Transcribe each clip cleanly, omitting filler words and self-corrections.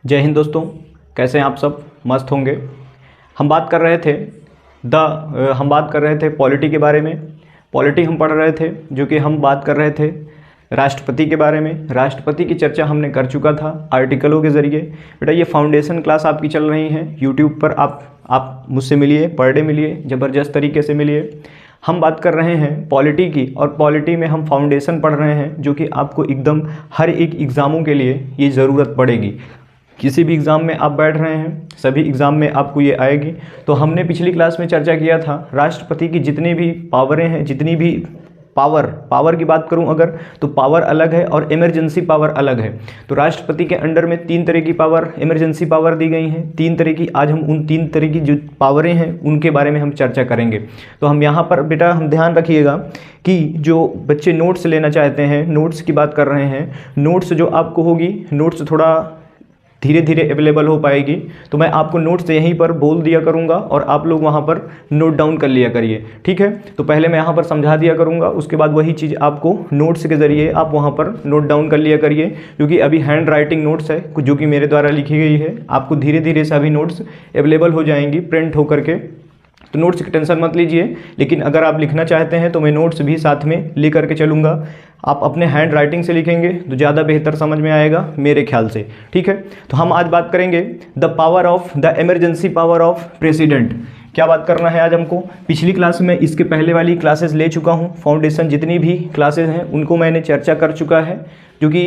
जय हिंद दोस्तों, कैसे हैं आप सब? मस्त होंगे। हम बात कर रहे थे पॉलिटी के बारे में। पॉलिटी हम पढ़ रहे थे, जो कि हम बात कर रहे थे राष्ट्रपति के बारे में। राष्ट्रपति की चर्चा हमने कर चुका था आर्टिकलों के ज़रिए। बेटा ये फाउंडेशन क्लास आपकी चल रही है यूट्यूब पर। आप मुझसे मिलिए, पर डे मिलिए, ज़बरदस्त तरीके से मिलिए। हम बात कर रहे हैं पॉलिटी की, और पॉलिटी में हम फाउंडेशन पढ़ रहे हैं, जो कि आपको एकदम हर एक एग्ज़ामों के लिए ये ज़रूरत पड़ेगी। किसी भी एग्ज़ाम में आप बैठ रहे हैं, सभी एग्ज़ाम में आपको ये आएगी। तो हमने पिछली क्लास में चर्चा किया था राष्ट्रपति की जितनी भी पावरें हैं, जितनी भी पावर की बात करूं अगर, तो पावर अलग है और इमरजेंसी पावर अलग है। तो राष्ट्रपति के अंडर में 3 तरह की पावर, इमरजेंसी पावर दी गई हैं। 3 तरह की। आज हम उन 3 तरह की जो पावरें हैं उनके बारे में हम चर्चा करेंगे। तो हम यहाँ पर बेटा हम ध्यान रखिएगा कि जो बच्चे नोट्स लेना चाहते हैं, नोट्स की बात कर रहे हैं, नोट्स जो आपको होगी, नोट्स थोड़ा धीरे धीरे अवेलेबल हो पाएगी। तो मैं आपको नोट्स यहीं पर बोल दिया करूंगा और आप लोग वहां पर नोट डाउन कर लिया करिए, ठीक है? तो पहले मैं यहां पर समझा दिया करूंगा, उसके बाद वही चीज़ आपको नोट्स के ज़रिए आप वहां पर नोट डाउन कर लिया करिए, क्योंकि अभी हैंड राइटिंग नोट्स है जो कि मेरे द्वारा लिखी गई है। आपको धीरे धीरे सभी नोट्स अवेलेबल हो जाएंगी प्रिंट होकर के। तो नोट्स की टेंशन मत लीजिए, लेकिन अगर आप लिखना चाहते हैं तो मैं नोट्स भी साथ में ले करके चलूँगा। आप अपने हैंड राइटिंग से लिखेंगे तो ज़्यादा बेहतर समझ में आएगा मेरे ख्याल से, ठीक है? तो हम आज बात करेंगे the emergency power of president. क्या बात करना है आज हमको? पिछली क्लास में इसके पहले वाली क्लासेस ले चुका हूँ, फाउंडेशन जितनी भी क्लासेस हैं उनको मैंने चर्चा कर चुका है, जो कि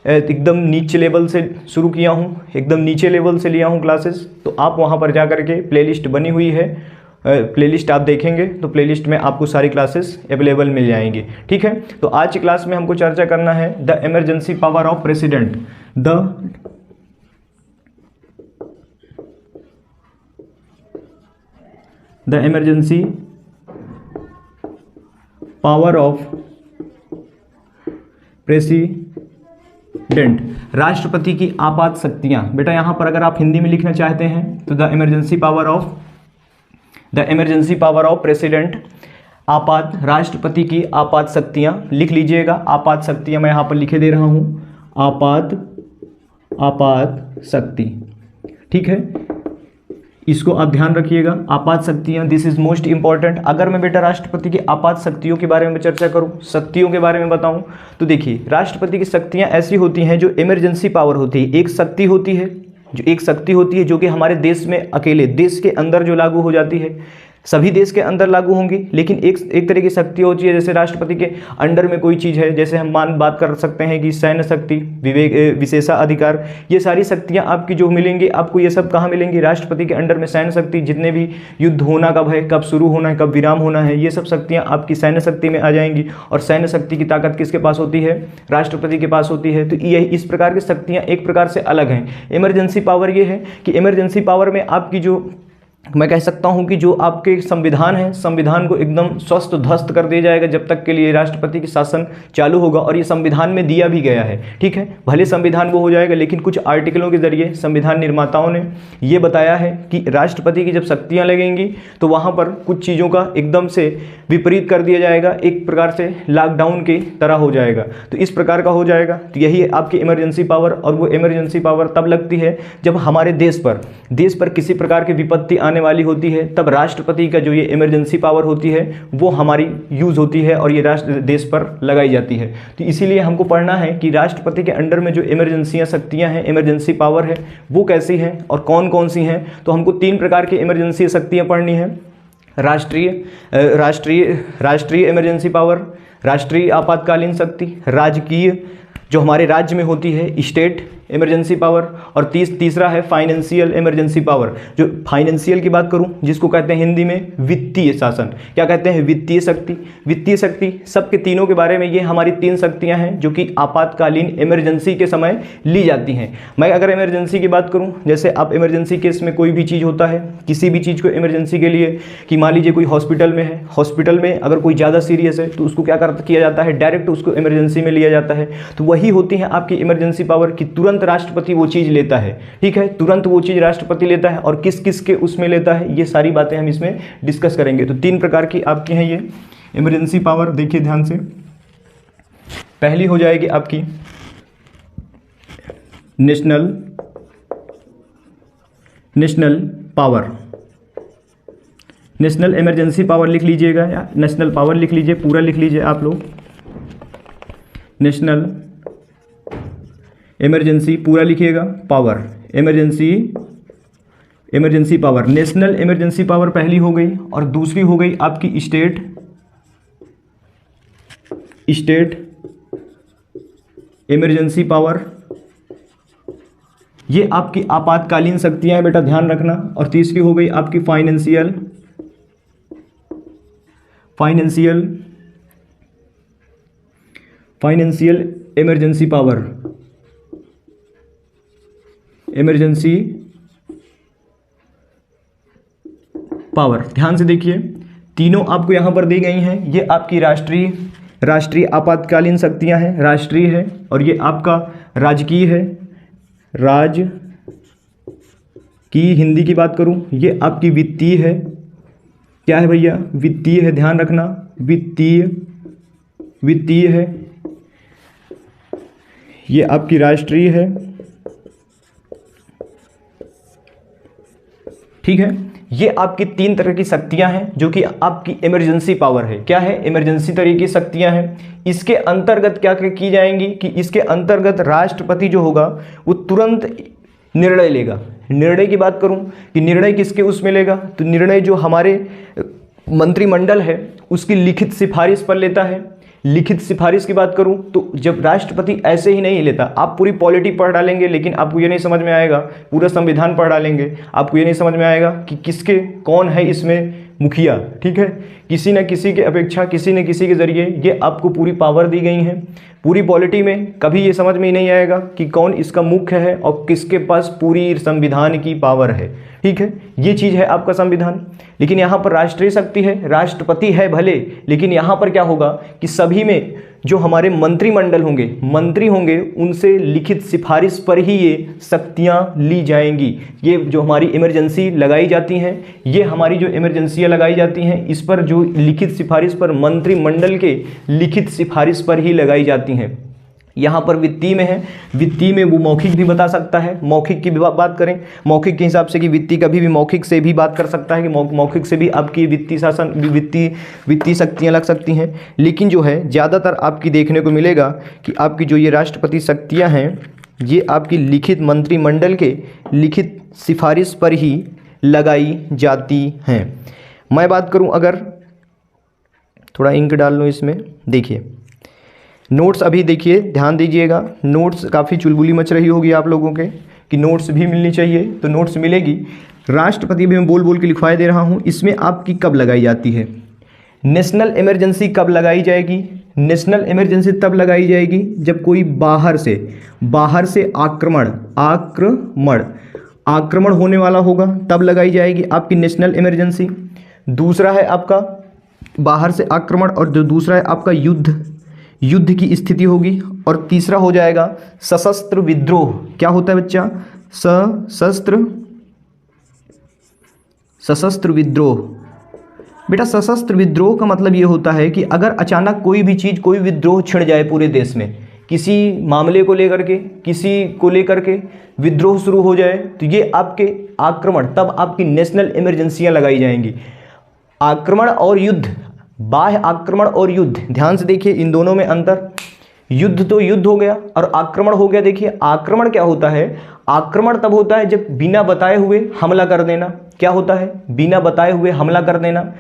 एकदम नीचे लेवल से शुरू किया हूँ, एकदम नीचे लेवल से लिया हूँ क्लासेस। तो आप वहाँ पर जा करके प्लेलिस्ट बनी हुई है, प्लेलिस्ट आप देखेंगे तो प्लेलिस्ट में आपको सारी क्लासेस अवेलेबल मिल जाएंगी, ठीक है? तो आज की क्लास में हमको चर्चा करना है the emergency power of president. The emergency power of president, राष्ट्रपति की आपात शक्तियां। बेटा यहां पर अगर आप हिंदी में लिखना चाहते हैं तो the emergency power of president, आपात, राष्ट्रपति की आपात शक्तियां लिख लीजिएगा। आपात शक्तियां मैं यहां पर लिखे दे रहा हूं, आपात शक्ति, ठीक है? इसको आप ध्यान रखिएगा, आपात शक्तियां, दिस इज मोस्ट इंपॉर्टेंट। अगर मैं बेटा राष्ट्रपति की आपात शक्तियों के बारे में चर्चा करूं, शक्तियों के बारे में बताऊं, तो देखिए राष्ट्रपति की शक्तियां ऐसी होती हैं जो इमरजेंसी पावर होती है। एक शक्ति होती है जो कि हमारे देश में अकेले, देश के अंदर जो लागू हो जाती है, सभी देश के अंदर लागू होंगी, लेकिन एक तरह की शक्ति होती है जैसे राष्ट्रपति के अंडर में कोई चीज़ है, जैसे हम बात कर सकते हैं कि सैन्य शक्ति, विशेषाधिकार, ये सारी शक्तियां आपकी जो मिलेंगी, आपको ये सब कहाँ मिलेंगी? राष्ट्रपति के अंडर में सैन्य शक्ति, जितने भी युद्ध होना कब है, कब शुरू होना है, कब विराम होना है, ये सब शक्तियाँ आपकी सैन्य शक्ति में आ जाएंगी। और सैन्य शक्ति की ताकत किसके पास होती है? राष्ट्रपति के पास होती है। तो ये इस प्रकार की शक्तियाँ एक प्रकार से अलग हैं। इमरजेंसी पावर ये है कि इमरजेंसी पावर में आपकी जो, मैं कह सकता हूं कि जो आपके संविधान है, संविधान को एकदम स्वस्थ ध्वस्त कर दिया जाएगा जब तक के लिए राष्ट्रपति की शासन चालू होगा। और ये संविधान में दिया भी गया है, ठीक है? भले संविधान वो हो जाएगा, लेकिन कुछ आर्टिकलों के जरिए संविधान निर्माताओं ने ये बताया है कि राष्ट्रपति की जब शक्तियां लगेंगी तो वहां पर कुछ चीज़ों का एकदम से विपरीत कर दिया जाएगा, एक प्रकार से लॉकडाउन की तरह हो जाएगा। तो इस प्रकार का हो जाएगा। तो यही है आपकी इमरजेंसी पावर। और वो इमरजेंसी पावर तब लगती है जब हमारे देश पर किसी प्रकार की विपत्ति आने वाली होती है, तब राष्ट्रपति का जो ये इमरजेंसी पावर होती है वो हमारी यूज होती है और ये देश पर लगाई जाती है। तो इसीलिए हमको पढ़ना है कि राष्ट्रपति के अंडर में जो इमरजेंसी शक्तियां हैं, इमरजेंसी पावर है, वो कैसी हैं और कौन कौन सी हैं। तो हमको 3 प्रकार की इमरजेंसी शक्तियां पढ़नी है। राष्ट्रीय इमरजेंसी पावर, राष्ट्रीय आपातकालीन शक्ति, राजकीय जो हमारे राज्य में होती है, स्टेट इमरजेंसी पावर, और तीसरा है फाइनेंशियल इमरजेंसी पावर। जो फाइनेंशियल की बात करूं, जिसको कहते हैं हिंदी में वित्तीय शासन, क्या कहते हैं? वित्तीय शक्ति। वित्तीय शक्ति, सबके तीनों के बारे में ये हमारी 3 शक्तियां हैं जो कि आपातकालीन इमरजेंसी के समय ली जाती हैं। मैं अगर इमरजेंसी की बात करूं, जैसे आप इमरजेंसी केस में कोई भी चीज़ होता है, किसी भी चीज़ को इमरजेंसी के लिए, कि मान लीजिए कोई हॉस्पिटल में है, हॉस्पिटल में अगर कोई ज़्यादा सीरियस है तो उसको क्या किया जाता है? डायरेक्ट उसको इमरजेंसी में लिया जाता है। तो वही होती है आपकी इमरजेंसी पावर कि तुरंत राष्ट्रपति वो चीज़ लेता है, ठीक है? तुरंत वो चीज़ राष्ट्रपति लेता है। और किस किस के उसमें लेता है, ये सारी बातें हम इसमें डिस्कस करेंगे। तो 3 प्रकार की आपकी हैं ये इमरजेंसी पावर। देखिए ध्यान से, पहली हो जाएगी आपकी national national power, national emergency power लिख लीजिएगा या नेशनल पावर लिख लीजिए, पूरा लिख लीजिए आप लोग। नेशनल इमरजेंसी पूरा लिखिएगा, power, emergency power. National emergency power पहली हो गई और दूसरी हो गई आपकी स्टेट इमरजेंसी पावर। ये आपकी आपातकालीन शक्तियां हैं बेटा, ध्यान रखना। और तीसरी हो गई आपकी financial emergency power, emergency power. ध्यान से देखिए, तीनों आपको यहां पर दी गई हैं। ये आपकी राष्ट्रीय आपातकालीन शक्तियां हैं, राष्ट्रीय है, और ये आपका राजकीय है, की हिंदी की बात करूं, ये आपकी वित्तीय है। क्या है भैया? वित्तीय है, ध्यान रखना, वित्तीय है। ये आपकी राष्ट्रीय है, ठीक है। ये आपकी तीन तरह की शक्तियां हैं जो कि आपकी इमरजेंसी पावर है। क्या है? इमरजेंसी तरह की शक्तियां हैं। इसके अंतर्गत क्या क्या की जाएंगी कि इसके अंतर्गत राष्ट्रपति जो होगा वो तुरंत निर्णय लेगा। निर्णय की बात करूं कि निर्णय किसके उसमें लेगा, तो निर्णय जो हमारे मंत्रिमंडल है उसकी लिखित सिफारिश पर लेता है। लिखित सिफारिश की बात करूं तो जब राष्ट्रपति ऐसे ही नहीं लेता, आप पूरी पॉलिटी पढ़ डालेंगे लेकिन आपको ये नहीं समझ में आएगा, पूरा संविधान पढ़ डालेंगे आपको ये नहीं समझ में आएगा कि किसके कौन है इसमें मुखिया, ठीक है। किसी न किसी के अपेक्षा किसी न किसी के जरिए ये आपको पूरी पावर दी गई है। पूरी पॉलिटी में कभी ये समझ में ही नहीं आएगा कि कौन इसका मुख्य है और किसके पास पूरी संविधान की पावर है, ठीक है। ये चीज़ है आपका संविधान। लेकिन यहाँ पर राष्ट्रीय शक्ति है, राष्ट्रपति है भले, लेकिन यहाँ पर क्या होगा कि सभी में जो हमारे मंत्रिमंडल होंगे, मंत्री होंगे, उनसे लिखित सिफारिश पर ही ये शक्तियाँ ली जाएंगी। ये जो हमारी इमरजेंसी लगाई जाती हैं, ये हमारी जो इमरजेंसियाँ लगाई जाती हैं, इस पर जो लिखित सिफारिश पर मंत्रिमंडल के लिखित सिफारिश पर ही लगाई जाती हैं। यहाँ पर वित्तीय में है, वित्तीय में वो मौखिक भी बता सकता है। मौखिक की भी बात करें, मौखिक के हिसाब से कि वित्तीय कभी भी मौखिक से भी बात कर सकता है कि मौखिक से भी आपकी वित्तीय शासन वित्तीय शक्तियाँ लग सकती हैं। लेकिन जो है ज़्यादातर आपकी देखने को मिलेगा कि आपकी जो ये राष्ट्रपति शक्तियाँ हैं, ये आपकी लिखित मंत्रिमंडल के लिखित सिफारिश पर ही लगाई जाती हैं। मैं बात करूँ, अगर थोड़ा इंक डाल लूँ इसमें, देखिए नोट्स अभी देखिए, ध्यान दीजिएगा। नोट्स काफ़ी चुलबुली मच रही होगी आप लोगों के कि नोट्स भी मिलनी चाहिए, तो नोट्स मिलेगी। राष्ट्रपति भी मैं बोल बोल के लिखवाए दे रहा हूँ। इसमें आपकी कब लगाई जाती है? नेशनल इमरजेंसी कब लगाई जाएगी? नेशनल इमरजेंसी तब लगाई जाएगी जब कोई बाहर से आक्रमण होने वाला होगा, तब लगाई जाएगी आपकी नेशनल इमरजेंसी। दूसरा है आपका बाहर से आक्रमण, और जो दूसरा है आपका युद्ध की स्थिति होगी। और तीसरा हो जाएगा सशस्त्र विद्रोह। क्या होता है बच्चा? सशस्त्र विद्रोह। बेटा सशस्त्र विद्रोह का मतलब ये होता है कि अगर अचानक कोई भी चीज़, कोई विद्रोह छिड़ जाए पूरे देश में, किसी मामले को लेकर के, किसी को लेकर के विद्रोह शुरू हो जाए, तो ये आपके आक्रमण, तब आपकी नेशनल इमरजेंसियाँ लगाई जाएंगी। आक्रमण और युद्ध, बाह्य आक्रमण और युद्ध, ध्यान से देखिए इन दोनों में अंतर। युद्ध तो युद्ध हो गया और आक्रमण हो गया। देखिए आक्रमण क्या होता है? आक्रमण तब होता है जब बिना बताए हुए हमला कर देना। क्या होता है? बिना बताए हुए हमला कर देना।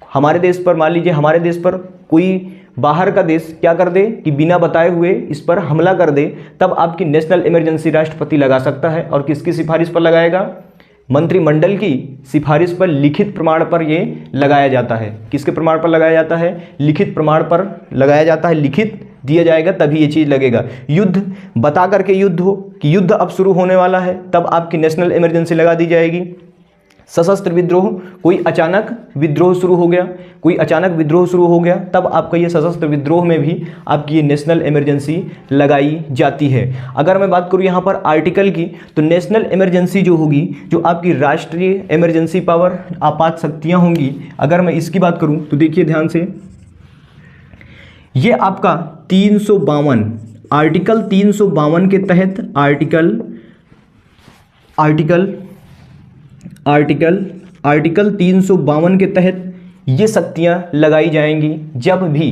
हमारे देश पर, मान लीजिए हमारे देश पर कोई बाहर का देश क्या कर दे कि बिना बताए हुए इस पर हमला कर दे, तब आपकी नेशनल इमरजेंसी राष्ट्रपति लगा सकता है। और किसकी सिफारिश पर लगाएगा? मंत्रिमंडल की सिफारिश पर, लिखित प्रमाण पर ये लगाया जाता है। किसके प्रमाण पर लगाया जाता है? लिखित प्रमाण पर लगाया जाता है। लिखित दिया जाएगा तभी ये चीज़ लगेगा। युद्ध बता करके युद्ध हो कि युद्ध अब शुरू होने वाला है, तब आपकी नेशनल इमरजेंसी लगा दी जाएगी। सशस्त्र विद्रोह, कोई अचानक विद्रोह शुरू हो गया, तब आपका ये सशस्त्र विद्रोह में भी आपकी ये नेशनल इमरजेंसी लगाई जाती है। अगर मैं बात करूँ यहाँ पर आर्टिकल की, तो नेशनल इमरजेंसी जो होगी, जो आपकी राष्ट्रीय इमरजेंसी पावर, आपात शक्तियाँ होंगी, अगर मैं इसकी बात करूँ तो देखिए ध्यान से, ये आपका 352 आर्टिकल 352 के तहत आर्टिकल आर्टिकल 352 के तहत ये शक्तियां लगाई जाएंगी जब भी,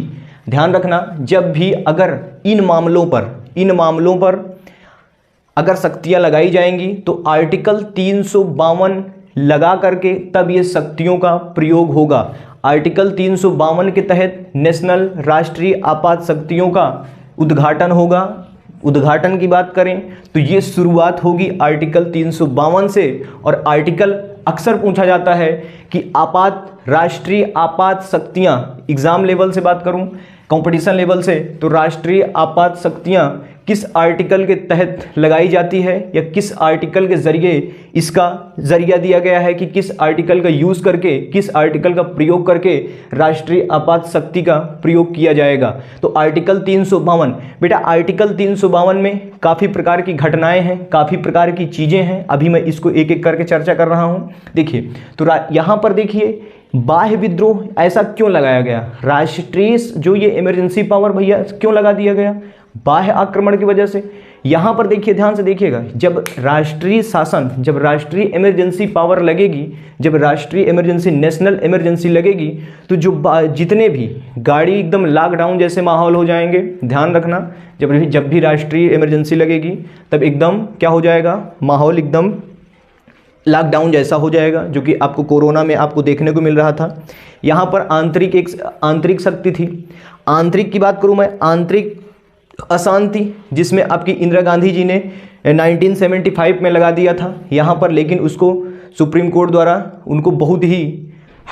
ध्यान रखना, जब भी अगर इन मामलों पर अगर शक्तियां लगाई जाएंगी तो आर्टिकल 352 लगा करके तब ये शक्तियों का प्रयोग होगा। आर्टिकल 352 के तहत नेशनल राष्ट्रीय आपात शक्तियों का उद्घाटन होगा। उद्घाटन की बात करें तो ये शुरुआत होगी आर्टिकल 352 से। और आर्टिकल अक्सर पूछा जाता है कि राष्ट्रीय आपात शक्तियां, एग्जाम लेवल से बात करूं, कंपटीशन लेवल से, तो राष्ट्रीय आपात शक्तियां किस आर्टिकल के तहत लगाई जाती है या किस आर्टिकल के जरिए इसका जरिया दिया गया है कि किस आर्टिकल का यूज़ करके, किस आर्टिकल का प्रयोग करके राष्ट्रीय आपात शक्ति का प्रयोग किया जाएगा। तो आर्टिकल 352, बेटा आर्टिकल 352 में काफ़ी प्रकार की घटनाएं हैं, काफ़ी प्रकार की चीज़ें हैं। अभी मैं इसको एक एक करके चर्चा कर रहा हूँ। देखिए तो यहाँ पर देखिए बाह्य विद्रोह ऐसा क्यों लगाया गया, राष्ट्रीय जो ये इमरजेंसी पावर भैया क्यों लगा दिया गया, बाह्य आक्रमण की वजह से। यहाँ पर देखिए, ध्यान से देखिएगा, जब राष्ट्रीय शासन, जब राष्ट्रीय इमरजेंसी पावर लगेगी, जब राष्ट्रीय इमरजेंसी, नेशनल इमरजेंसी लगेगी, तो जो जितने भी गाड़ी एकदम लॉकडाउन जैसे माहौल हो जाएंगे। ध्यान रखना, जब भी राष्ट्रीय इमरजेंसी लगेगी तब एकदम क्या हो जाएगा, माहौल एकदम लॉकडाउन जैसा हो जाएगा, जो कि आपको कोरोना में आपको देखने को मिल रहा था। यहाँ पर आंतरिक शक्ति थी। आंतरिक की बात करूँ मैं, आंतरिक अशांति, जिसमें आपकी इंदिरा गांधी जी ने 1975 में लगा दिया था यहाँ पर, लेकिन उसको सुप्रीम कोर्ट द्वारा उनको बहुत ही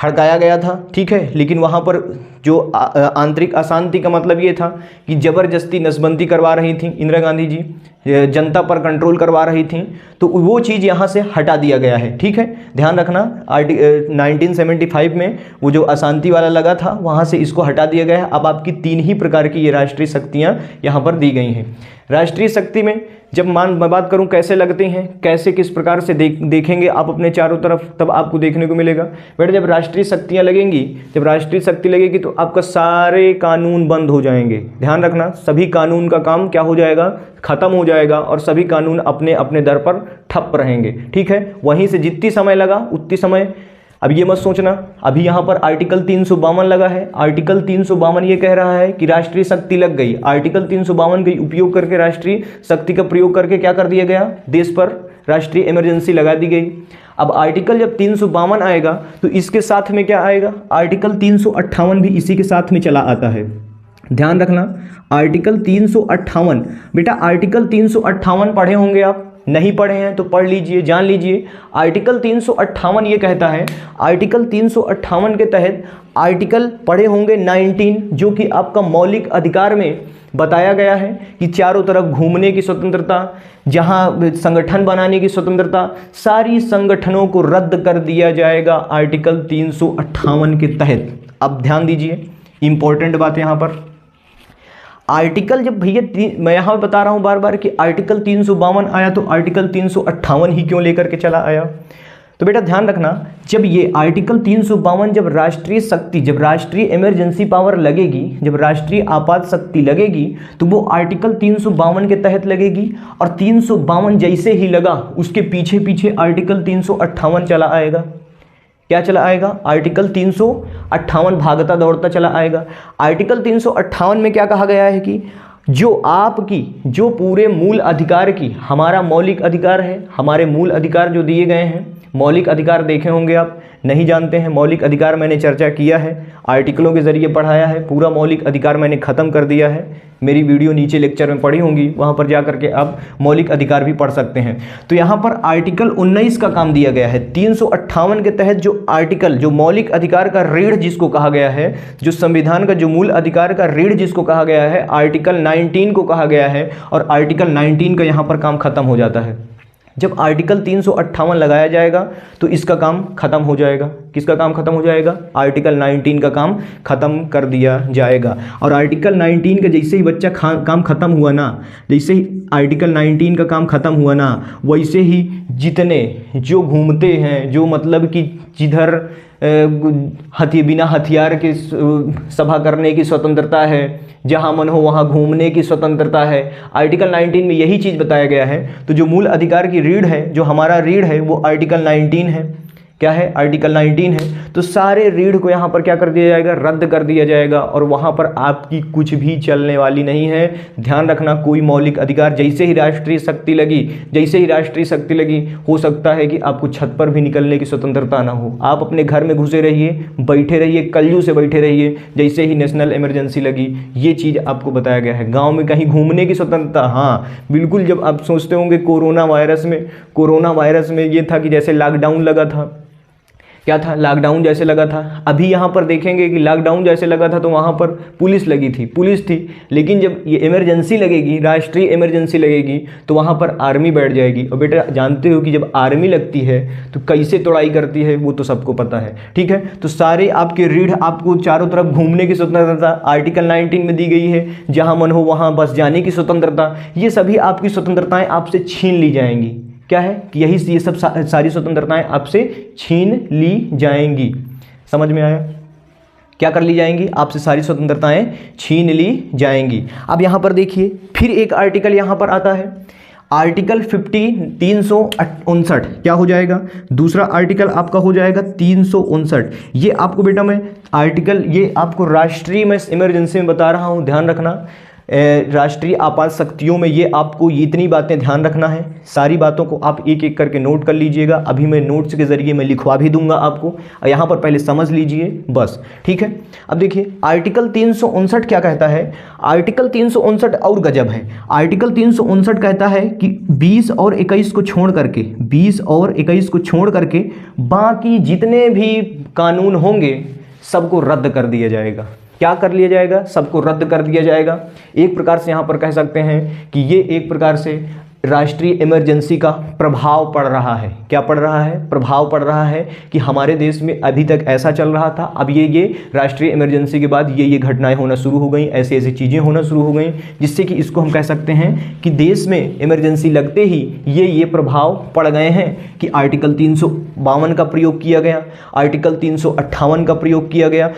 हड़काया गया था, ठीक है। लेकिन वहाँ पर जो आंतरिक अशांति का मतलब ये था कि ज़बरदस्ती नसबंदी करवा रही थी इंदिरा गांधी जी, जनता पर कंट्रोल करवा रही थी, तो वो चीज़ यहाँ से हटा दिया गया है, ठीक है। ध्यान रखना, 1975 में वो जो अशांति वाला लगा था वहाँ से इसको हटा दिया गया है। अब आपकी 3 ही प्रकार की ये राष्ट्रीय शक्तियाँ यहाँ पर दी गई हैं। राष्ट्रीय शक्ति में जब मैं बात करूं कैसे लगते हैं, कैसे किस प्रकार से देखेंगे आप अपने चारों तरफ, तब आपको देखने को मिलेगा। बेटा जब राष्ट्रीय शक्तियां लगेंगी, जब राष्ट्रीय शक्ति लगेगी तो आपका सारे कानून बंद हो जाएंगे। ध्यान रखना, सभी कानून का काम क्या हो जाएगा, खत्म हो जाएगा, और सभी कानून अपने अपने दर पर ठप रहेंगे, ठीक है। वहीं से जितनी समय लगा उतनी समय, अब ये मत सोचना अभी यहाँ पर आर्टिकल 352 लगा है, आर्टिकल 352 ये कह रहा है कि राष्ट्रीय शक्ति लग गई। आर्टिकल 352 का उपयोग करके, राष्ट्रीय शक्ति का प्रयोग करके क्या कर दिया गया, देश पर राष्ट्रीय इमरजेंसी लगा दी गई। अब आर्टिकल जब 352 आएगा तो इसके साथ में क्या आएगा, आर्टिकल 358 भी इसी के साथ में चला आता है। ध्यान रखना, आर्टिकल 358, बेटा आर्टिकल 358 पढ़े होंगे आप, नहीं पढ़े हैं तो पढ़ लीजिए, जान लीजिए। आर्टिकल 358 ये कहता है, आर्टिकल 358 के तहत आर्टिकल पढ़े होंगे 19, जो कि आपका मौलिक अधिकार में बताया गया है कि चारों तरफ घूमने की स्वतंत्रता, जहां संगठन बनाने की स्वतंत्रता, सारी संगठनों को रद्द कर दिया जाएगा आर्टिकल 358 के तहत। अब ध्यान दीजिए, इंपॉर्टेंट बात यहाँ पर, आर्टिकल जब भैया मैं यहाँ बता रहा हूँ बार बार कि आर्टिकल 352 आया तो आर्टिकल 358 ही क्यों लेकर के चला आया। तो बेटा ध्यान रखना, जब ये आर्टिकल 352, जब राष्ट्रीय शक्ति, जब राष्ट्रीय इमरजेंसी पावर लगेगी, जब राष्ट्रीय आपात शक्ति लगेगी, तो वो आर्टिकल 352 के तहत लगेगी। और 352 जैसे ही लगा उसके पीछे पीछे आर्टिकल 358 चला आएगा। क्या चला आएगा, आर्टिकल 358 भागता दौड़ता चला आएगा। आर्टिकल 358 में क्या कहा गया है कि जो आपकी, जो पूरे मूल अधिकार की, हमारा मौलिक अधिकार है, हमारे मूल अधिकार जो दिए गए हैं, मौलिक अधिकार देखे होंगे आप, नहीं जानते हैं, मौलिक अधिकार मैंने चर्चा किया है, आर्टिकलों के जरिए पढ़ाया है, पूरा मौलिक अधिकार मैंने ख़त्म कर दिया है। मेरी वीडियो नीचे लेक्चर में पड़ी होंगी, वहाँ पर जा करके आप मौलिक अधिकार भी पढ़ सकते हैं। तो यहाँ पर आर्टिकल 19 का काम दिया गया है। 358 के तहत जो आर्टिकल, जो मौलिक अधिकार का रीढ़ जिसको कहा गया है, जो संविधान का जो मूल अधिकार का रीढ़ जिसको कहा गया है, आर्टिकल 19 को कहा गया है, और आर्टिकल 19 का यहाँ पर काम खत्म हो जाता है। जब आर्टिकल 358 लगाया जाएगा तो इसका काम खत्म हो जाएगा। किसका काम खत्म हो जाएगा, आर्टिकल 19 का काम खत्म कर दिया जाएगा। और आर्टिकल 19 का जैसे ही बच्चा काम खत्म हुआ ना, जैसे ही आर्टिकल 19 का काम खत्म हुआ ना, वैसे ही जितने जो घूमते हैं, जो मतलब कि जिधर बिना हथियार के सभा करने की स्वतंत्रता है, जहां मन हो वहां घूमने की स्वतंत्रता है, आर्टिकल 19 में यही चीज़ बताया गया है। तो जो मूल अधिकार की रीढ़ है, जो हमारा रीढ़ है, वो आर्टिकल 19 है। क्या है, आर्टिकल 19 है। तो सारे रीढ़ को यहाँ पर क्या कर दिया जाएगा, रद्द कर दिया जाएगा और वहाँ पर आपकी कुछ भी चलने वाली नहीं है। ध्यान रखना, कोई मौलिक अधिकार, जैसे ही राष्ट्रीय शक्ति लगी, जैसे ही राष्ट्रीय शक्ति लगी, हो सकता है कि आपको छत पर भी निकलने की स्वतंत्रता ना हो। आप अपने घर में घुसे रहिए, बैठे रहिए, कल्लू से बैठे रहिए, जैसे ही नेशनल इमरजेंसी लगी, ये चीज़ आपको बताया गया है। गाँव में कहीं घूमने की स्वतंत्रता, हाँ बिल्कुल। जब आप सोचते होंगे कोरोना वायरस में ये था कि जैसे लॉकडाउन लगा था, क्या था, लॉकडाउन जैसे लगा था। अभी यहाँ पर देखेंगे कि लॉकडाउन जैसे लगा था तो वहाँ पर पुलिस लगी थी, पुलिस थी, लेकिन जब ये इमरजेंसी लगेगी, राष्ट्रीय इमरजेंसी लगेगी, तो वहाँ पर आर्मी बैठ जाएगी। और बेटा जानते हो कि जब आर्मी लगती है तो कैसे तोड़ाई करती है, वो तो सबको पता है, ठीक है। तो सारे आपके रीढ़, आपको चारों तरफ घूमने की स्वतंत्रता आर्टिकल 19 में दी गई है, जहाँ मन हो वहाँ बस जाने की स्वतंत्रता, ये सभी आपकी स्वतंत्रताएँ आपसे छीन ली जाएंगी। क्या है कि ये सब सारी स्वतंत्रताएं आपसे छीन ली जाएंगी। समझ में आया, क्या कर ली जाएंगी, आपसे सारी स्वतंत्रताएं छीन ली जाएंगी। अब यहां पर देखिए फिर एक आर्टिकल यहां पर आता है, आर्टिकल 359 क्या हो जाएगा, दूसरा आर्टिकल आपका हो जाएगा 359। ये आपको बेटा मैं आर्टिकल, ये आपको राष्ट्रीय मैं इमरजेंसी में बता रहा हूं, ध्यान रखना। राष्ट्रीय आपात शक्तियों में ये आपको इतनी बातें ध्यान रखना है, सारी बातों को आप एक एक करके नोट कर लीजिएगा। अभी मैं नोट्स के जरिए मैं लिखवा भी दूंगा आपको, यहाँ पर पहले समझ लीजिए बस, ठीक है। अब देखिए आर्टिकल 359 क्या कहता है, आर्टिकल 359 और गजब है। आर्टिकल 359 कहता है कि 20 और 21 को छोड़ करके, 20 और 21 को छोड़ करके बाकी जितने भी कानून होंगे सबको रद्द कर दिया जाएगा। क्या कर लिया जाएगा, सबको रद्द कर दिया जाएगा। एक प्रकार से यहाँ पर कह सकते हैं कि ये एक प्रकार से राष्ट्रीय इमरजेंसी का प्रभाव पड़ रहा है। क्या पड़ रहा है, प्रभाव पड़ रहा है कि हमारे देश में अभी तक ऐसा चल रहा था, अब ये राष्ट्रीय इमरजेंसी के बाद ये घटनाएं होना शुरू हो गई, ऐसी ऐसी चीज़ें होना शुरू हो गई, जिससे कि इसको हम कह सकते हैं कि देश में इमरजेंसी लगते ही ये प्रभाव पड़ गए हैं कि आर्टिकल 352 का प्रयोग किया गया, आर्टिकल 358 का प्रयोग किया गया।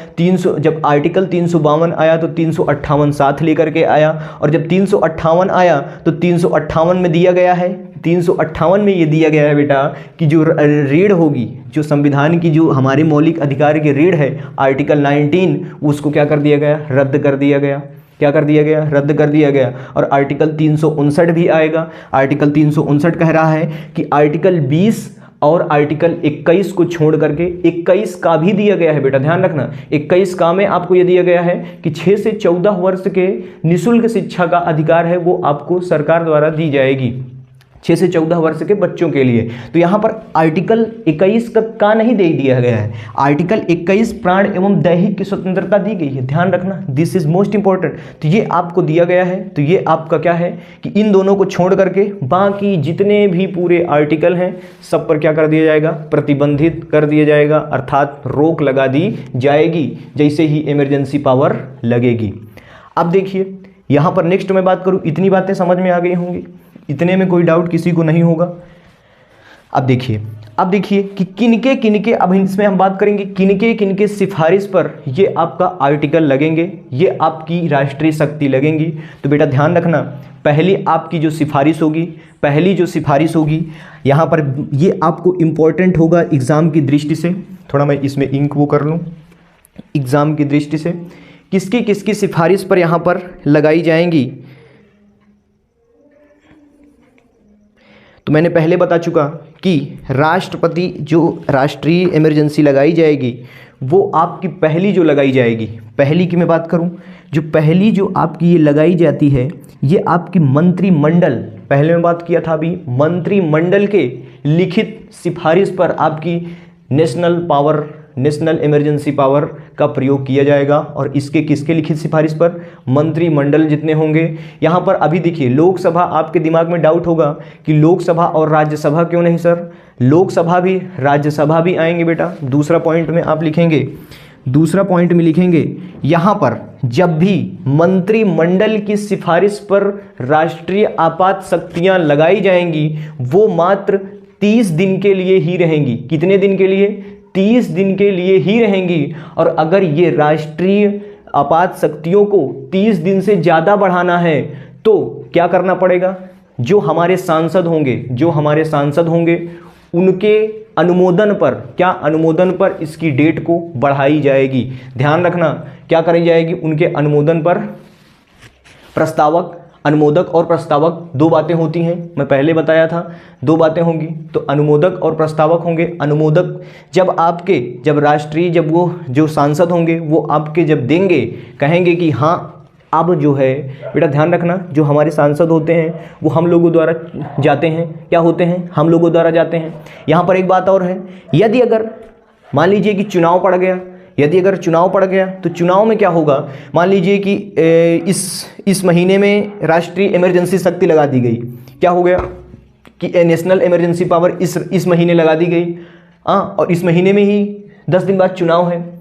जब आर्टिकल 352 आया तो 358 साथ लेकर के आया, और जब 358 आया तो 358 में दिया गया है, 358 में ये दिया गया है बेटा कि जो रीढ़ होगी, जो संविधान की जो हमारे मौलिक अधिकार की रीढ़ है आर्टिकल 19, उसको क्या कर दिया गया, रद्द कर दिया गया। क्या कर दिया गया, रद्द कर दिया गया। और आर्टिकल 359 भी आएगा। आर्टिकल 359 कह रहा है कि आर्टिकल 20 और आर्टिकल 21 को छोड़ करके 21 का भी दिया गया है बेटा, ध्यान रखना। 21 का में आपको यह दिया गया है कि 6 से 14 वर्ष के निःशुल्क शिक्षा का अधिकार है, वो आपको सरकार द्वारा दी जाएगी 6 से 14 वर्ष के बच्चों के लिए। तो यहाँ पर आर्टिकल 21 का नहीं दे दिया गया है, आर्टिकल 21 प्राण एवं दैहिक की स्वतंत्रता दी गई है, ध्यान रखना, दिस इज मोस्ट इंपॉर्टेंट। तो ये आपको दिया गया है। तो ये आपका क्या है कि इन दोनों को छोड़ करके बाकी जितने भी पूरे आर्टिकल हैं सब पर क्या कर दिया जाएगा, प्रतिबंधित कर दिया जाएगा, अर्थात रोक लगा दी जाएगी जैसे ही इमरजेंसी पावर लगेगी। अब देखिए यहाँ पर नेक्स्ट मैं बात करूँ, इतनी बातें समझ में आ गई होंगी, इतने में कोई डाउट किसी को नहीं होगा। अब देखिए कि किनके अब इसमें हम बात करेंगे किनके सिफारिश पर ये आपका आर्टिकल लगेंगे, ये आपकी राष्ट्रीय शक्ति लगेंगी। तो बेटा ध्यान रखना, पहली आपकी जो सिफारिश होगी यहाँ पर ये आपको इम्पोर्टेंट होगा एग्ज़ाम की दृष्टि से। थोड़ा मैं इसमें इंक वो कर लूँ, एग्ज़ाम की दृष्टि से किसकी सिफारिश पर यहाँ पर लगाई जाएंगी। तो मैंने पहले बता चुका कि राष्ट्रपति जो राष्ट्रीय इमरजेंसी लगाई जाएगी वो आपकी पहली जो लगाई जाएगी, पहली की मैं बात करूं, जो पहली जो आपकी ये लगाई जाती है ये आपकी मंत्रिमंडल, पहले मैं बात किया था अभी, मंत्रिमंडल के लिखित सिफारिश पर आपकी नेशनल इमरजेंसी पावर का प्रयोग किया जाएगा। और इसके किसके लिखित सिफारिश पर, मंत्रिमंडल जितने होंगे। यहाँ पर अभी देखिए लोकसभा, आपके दिमाग में डाउट होगा कि लोकसभा और राज्यसभा क्यों नहीं सर, लोकसभा भी राज्यसभा भी आएंगे बेटा। दूसरा पॉइंट में आप लिखेंगे, यहाँ पर जब भी मंत्रिमंडल की सिफारिश पर राष्ट्रीय आपात शक्तियाँ लगाई जाएंगी वो मात्र 30 दिन के लिए ही रहेंगी। कितने दिन के लिए, 30 दिन के लिए ही रहेंगी। और अगर ये राष्ट्रीय आपात शक्तियों को 30 दिन से ज़्यादा बढ़ाना है तो क्या करना पड़ेगा, जो हमारे सांसद होंगे उनके अनुमोदन पर, क्या अनुमोदन पर इसकी डेट को बढ़ाई जाएगी। ध्यान रखना, क्या करी जाएगी, उनके अनुमोदन पर। प्रस्तावक, अनुमोदक और प्रस्तावक दो बातें होती हैं, मैं पहले बताया था, दो बातें होंगी। तो अनुमोदक और प्रस्तावक होंगे। अनुमोदक जब राष्ट्रीय, जब वो जो सांसद होंगे वो आपके जब देंगे, कहेंगे कि हाँ अब जो है, बेटा ध्यान रखना, जो हमारे सांसद होते हैं वो हम लोगों द्वारा जाते हैं, क्या होते हैं, हम लोगों द्वारा जाते हैं। यहाँ पर एक बात और है, यदि अगर मान लीजिए कि चुनाव पड़ गया, यदि अगर चुनाव पड़ गया तो चुनाव में क्या होगा, मान लीजिए कि इस महीने में राष्ट्रीय इमरजेंसी शक्ति लगा दी गई, क्या हो गया कि नेशनल इमरजेंसी पावर इस महीने लगा दी गई, और इस महीने में ही 10 दिन बाद चुनाव है,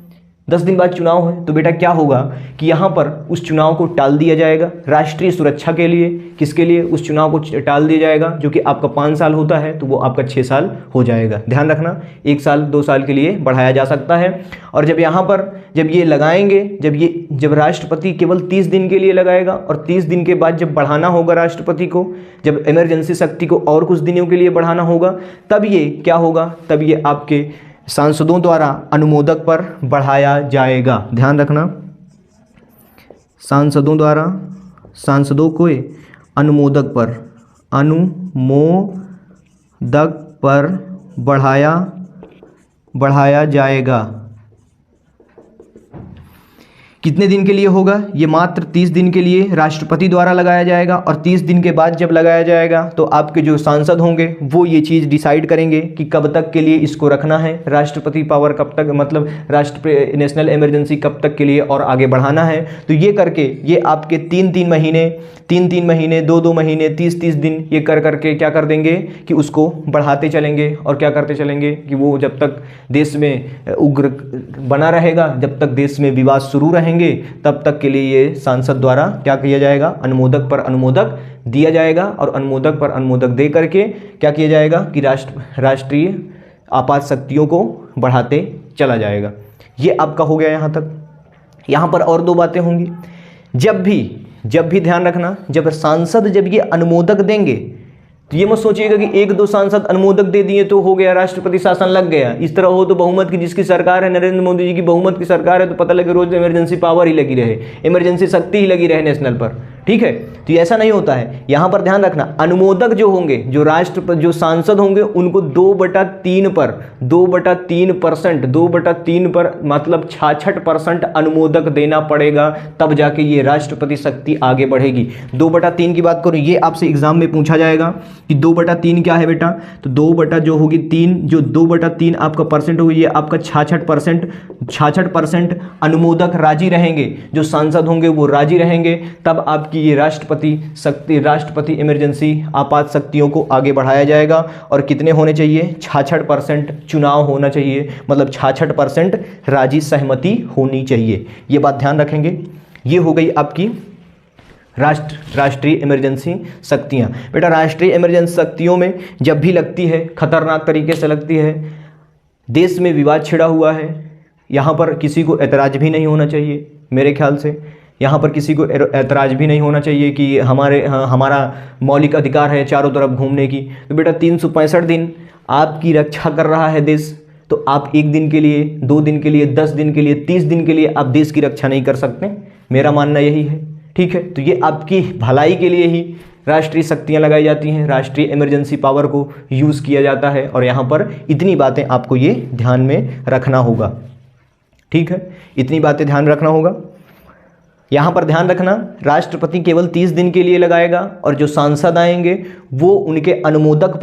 10 दिन बाद चुनाव है, तो बेटा क्या होगा कि यहाँ पर उस चुनाव को टाल दिया जाएगा राष्ट्रीय सुरक्षा के लिए। किसके लिए, उस चुनाव को टाल दिया जाएगा, जो कि आपका 5 साल होता है तो वो आपका 6 साल हो जाएगा। ध्यान रखना, 1 साल 2 साल के लिए बढ़ाया जा सकता है। और जब यहाँ पर जब ये लगाएंगे, जब राष्ट्रपति केवल 30 दिन के लिए लगाएगा, और 30 दिन के बाद जब बढ़ाना होगा राष्ट्रपति को, जब इमरजेंसी शक्ति को और कुछ दिनों के लिए बढ़ाना होगा, तब ये क्या होगा, तब ये आपके सांसदों द्वारा अनुमोदक पर बढ़ाया जाएगा। ध्यान रखना, सांसदों द्वारा, सांसदों को अनुमोदक पर बढ़ाया जाएगा। कितने दिन के लिए होगा, ये मात्र 30 दिन के लिए राष्ट्रपति द्वारा लगाया जाएगा, और 30 दिन के बाद जब लगाया जाएगा तो आपके जो सांसद होंगे वो ये चीज़ डिसाइड करेंगे कि कब तक के लिए इसको रखना है, राष्ट्रपति पावर कब तक, मतलब नेशनल इमरजेंसी कब तक के लिए और आगे बढ़ाना है। तो ये करके ये आपके 3-3 महीने 2-2 महीने 30-30 दिन ये करके क्या कर देंगे कि उसको बढ़ाते चलेंगे, और क्या करते चलेंगे कि वो जब तक देश में उग्र बना रहेगा, जब तक देश में विवाद शुरू रहेंगे, तब तक के लिए ये सांसद द्वारा क्या किया जाएगा, अनुमोदक पर अनुमोदक दिया जाएगा, और अनुमोदक पर अनुमोदक दे करके क्या किया जाएगा कि राष्ट्रीय आपात शक्तियों को बढ़ाते चला जाएगा। ये आपका हो गया यहाँ तक। यहाँ पर और 2 बातें होंगी। जब भी ध्यान रखना, जब सांसद जब ये अनुमोदक देंगे तो ये मत सोचिएगा कि 1-2 सांसद अनुमोदक दे दिए तो हो गया, राष्ट्रपति शासन लग गया। इस तरह हो तो बहुमत की जिसकी सरकार है, नरेंद्र मोदी जी की बहुमत की सरकार है, तो पता लगे रोज इमरजेंसी पावर ही लगी रहे, इमरजेंसी शक्ति ही लगी रहे नेशनल पर, ठीक है। तो ऐसा नहीं होता है। यहाँ पर ध्यान रखना, अनुमोदक जो होंगे, जो सांसद होंगे, उनको 2/3 पर मतलब 66% अनुमोदक देना पड़ेगा, तब जाके ये राष्ट्रपति शक्ति आगे बढ़ेगी। 2/3 की बात करो, ये आपसे एग्जाम में पूछा जाएगा कि 2/3 क्या है बेटा, तो 2 जो होगी 3, जो 2/3 आपका परसेंट होगी, ये आपका 66% अनुमोदक राजी रहेंगे, जो सांसद होंगे वो राजी रहेंगे, तब आपकी ये राष्ट्रपति इमरजेंसी आपात शक्तियों को आगे बढ़ाया जाएगा। और कितने होने चाहिए, 66% चुनाव होना चाहिए, मतलब 66% राजी सहमति होनी चाहिए। ये बात ध्यान रखेंगे। ये हो गई आपकी राष्ट्रीय इमरजेंसी शक्तियाँ। बेटा राष्ट्रीय इमरजेंसी शक्तियों में जब भी लगती है, खतरनाक तरीके से लगती है, देश में विवाद छिड़ा हुआ है, यहाँ पर किसी को ऐतराज़ भी नहीं होना चाहिए। मेरे ख्याल से यहाँ पर किसी को ऐतराज़ भी नहीं होना चाहिए कि हमारा मौलिक अधिकार है चारों तरफ घूमने की। तो बेटा 365 दिन आपकी रक्षा कर रहा है देश, तो आप 1 दिन के लिए, 2 दिन के लिए, 10 दिन के लिए, 30 दिन के लिए आप देश की रक्षा नहीं कर सकते। मेरा मानना यही है, ठीक है। तो ये आपकी भलाई के लिए ही राष्ट्रीय शक्तियाँ लगाई जाती हैं, राष्ट्रीय इमरजेंसी पावर को यूज़ किया जाता है। और यहाँ पर इतनी बातें आपको ये ध्यान में रखना होगा, ठीक है, इतनी बातें ध्यान रखना होगा। यहाँ पर ध्यान रखना, राष्ट्रपति केवल 30 दिन के लिए लगाएगा, और जो सांसद आएंगे वो उनके अनुमोदक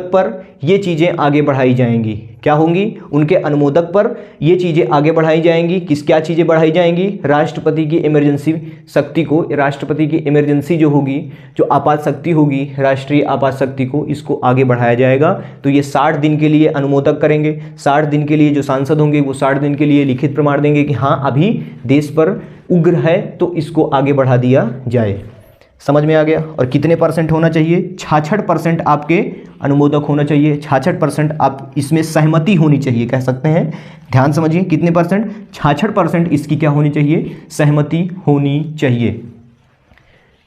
पर ये चीज़ें आगे बढ़ाई जाएंगी। क्या होंगी, उनके अनुमोदक पर ये चीज़ें आगे बढ़ाई जाएंगी। क्या चीज़ें बढ़ाई जाएंगी, राष्ट्रपति की इमरजेंसी शक्ति को, राष्ट्रपति की इमरजेंसी जो होगी, जो आपात शक्ति होगी, राष्ट्रीय आपात शक्ति को, इसको आगे बढ़ाया जाएगा। तो ये 60 दिन के लिए अनुमोदक करेंगे, 60 दिन के लिए जो सांसद होंगे वो 60 दिन के लिए लिखित प्रमाण देंगे कि हाँ अभी देश पर उग्र है, तो इसको आगे बढ़ा दिया जाए। समझ में आ गया। और कितने परसेंट होना चाहिए, 66% आपके अनुमोदक होना चाहिए, 66% आप इसमें सहमति होनी चाहिए, कह सकते हैं। ध्यान समझिए, कितने परसेंट, 66% इसकी क्या होनी चाहिए, सहमति होनी चाहिए।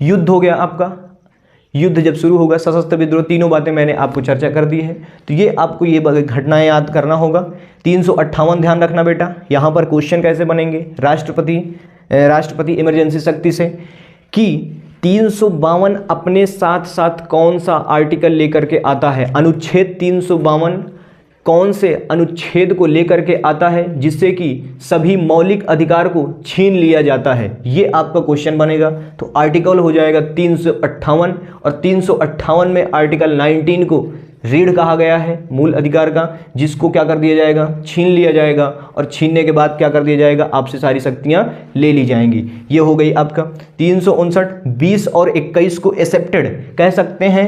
युद्ध हो गया आपका, युद्ध जब शुरू होगा, सशस्त्र विद्रोह, तीनों बातें मैंने आपको चर्चा कर दी है। तो ये आपको ये घटनाएं याद करना होगा। 358 ध्यान रखना बेटा, यहाँ पर क्वेश्चन कैसे बनेंगे राष्ट्रपति इमरजेंसी शक्ति से, कि 352 अपने साथ साथ कौन सा आर्टिकल लेकर के आता है, अनुच्छेद 352 कौन से अनुच्छेद को लेकर के आता है जिससे कि सभी मौलिक अधिकार को छीन लिया जाता है, ये आपका क्वेश्चन बनेगा। तो आर्टिकल हो जाएगा 358, और 358 में आर्टिकल 19 को रीढ़ कहा गया है, मूल अधिकार का, जिसको क्या कर दिया जाएगा, छीन लिया जाएगा, और छीनने के बाद क्या कर दिया जाएगा, आपसे सारी शक्तियां ले ली जाएंगी। ये हो गई आपका 359। 20 और 21 को एक्सेप्टेड कह सकते हैं।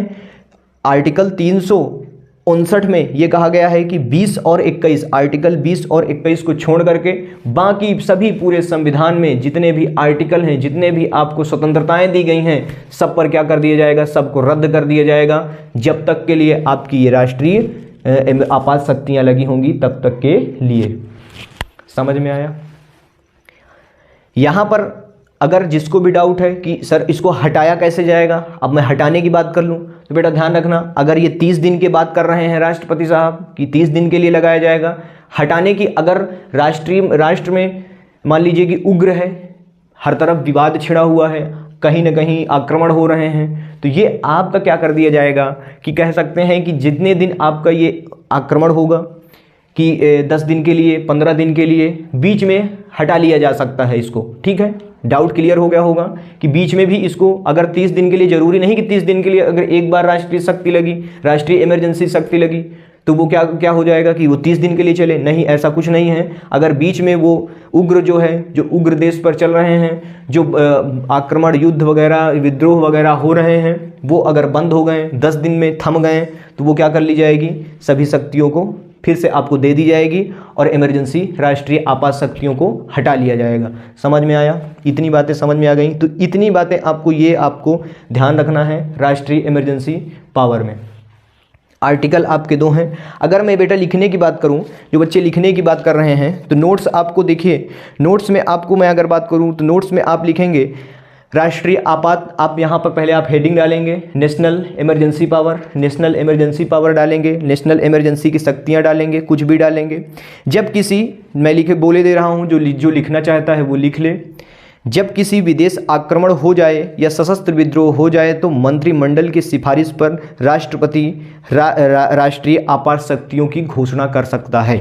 आर्टिकल 359 में ये कहा गया है कि 20 और 21, आर्टिकल 20 और 21 को छोड़ करके बाकी सभी पूरे संविधान में जितने भी आर्टिकल हैं, जितने भी आपको स्वतंत्रताएं दी गई हैं, सब पर क्या कर दिया जाएगा, सबको रद्द कर दिया जाएगा, जब तक के लिए आपकी ये राष्ट्रीय आपात शक्तियां लगी होंगी तब तक के लिए। समझ में आया? यहाँ पर अगर जिसको भी डाउट है कि सर इसको हटाया कैसे जाएगा, अब मैं हटाने की बात कर लूँ, तो बेटा ध्यान रखना, अगर ये 30 दिन की बात कर रहे हैं राष्ट्रपति साहब कि 30 दिन के लिए लगाया जाएगा, हटाने की अगर राष्ट्र में मान लीजिए कि उग्र है, हर तरफ विवाद छिड़ा हुआ है, कहीं ना कहीं आक्रमण हो रहे हैं, तो ये आपका क्या कर दिया जाएगा कि कह सकते हैं कि जितने दिन आपका ये आक्रमण होगा कि 10 दिन के लिए, 15 दिन के लिए बीच में हटा लिया जा सकता है इसको। ठीक है, डाउट क्लियर हो गया होगा कि बीच में भी इसको अगर 30 दिन के लिए, जरूरी नहीं कि 30 दिन के लिए, अगर एक बार राष्ट्रीय शक्ति लगी, राष्ट्रीय इमरजेंसी शक्ति लगी, तो वो क्या हो जाएगा कि वो 30 दिन के लिए चले, नहीं, ऐसा कुछ नहीं है। अगर बीच में वो उग्र जो है, जो उग्र देश पर चल रहे हैं, जो आक्रमण, युद्ध वगैरह, विद्रोह वगैरह हो रहे हैं, वो अगर बंद हो गए, 10 दिन में थम गए, तो वो क्या कर ली जाएगी, सभी शक्तियों को फिर से आपको दे दी जाएगी और इमरजेंसी राष्ट्रीय आपात शक्तियों को हटा लिया जाएगा। समझ में आया? इतनी बातें समझ में आ गई। तो इतनी बातें आपको ध्यान रखना है राष्ट्रीय इमरजेंसी पावर में। आर्टिकल आपके 2 हैं। अगर मैं बेटा लिखने की बात करूं, जो बच्चे लिखने की बात कर रहे हैं, तो नोट्स आपको देखिए, नोट्स में आपको मैं अगर बात करूं तो नोट्स में आप लिखेंगे राष्ट्रीय आपात, आप यहाँ पर पहले आप हेडिंग डालेंगे national emergency power, national emergency power डालेंगे, नेशनल इमरजेंसी की शक्तियाँ डालेंगे, कुछ भी डालेंगे। जब किसी, मैं बोले दे रहा हूँ, जो लिखना चाहता है वो लिख ले। जब किसी विदेश आक्रमण हो जाए या सशस्त्र विद्रोह हो जाए तो मंत्रिमंडल की सिफारिश पर राष्ट्रपति राष्ट्रीय आपात शक्तियों की घोषणा कर सकता है।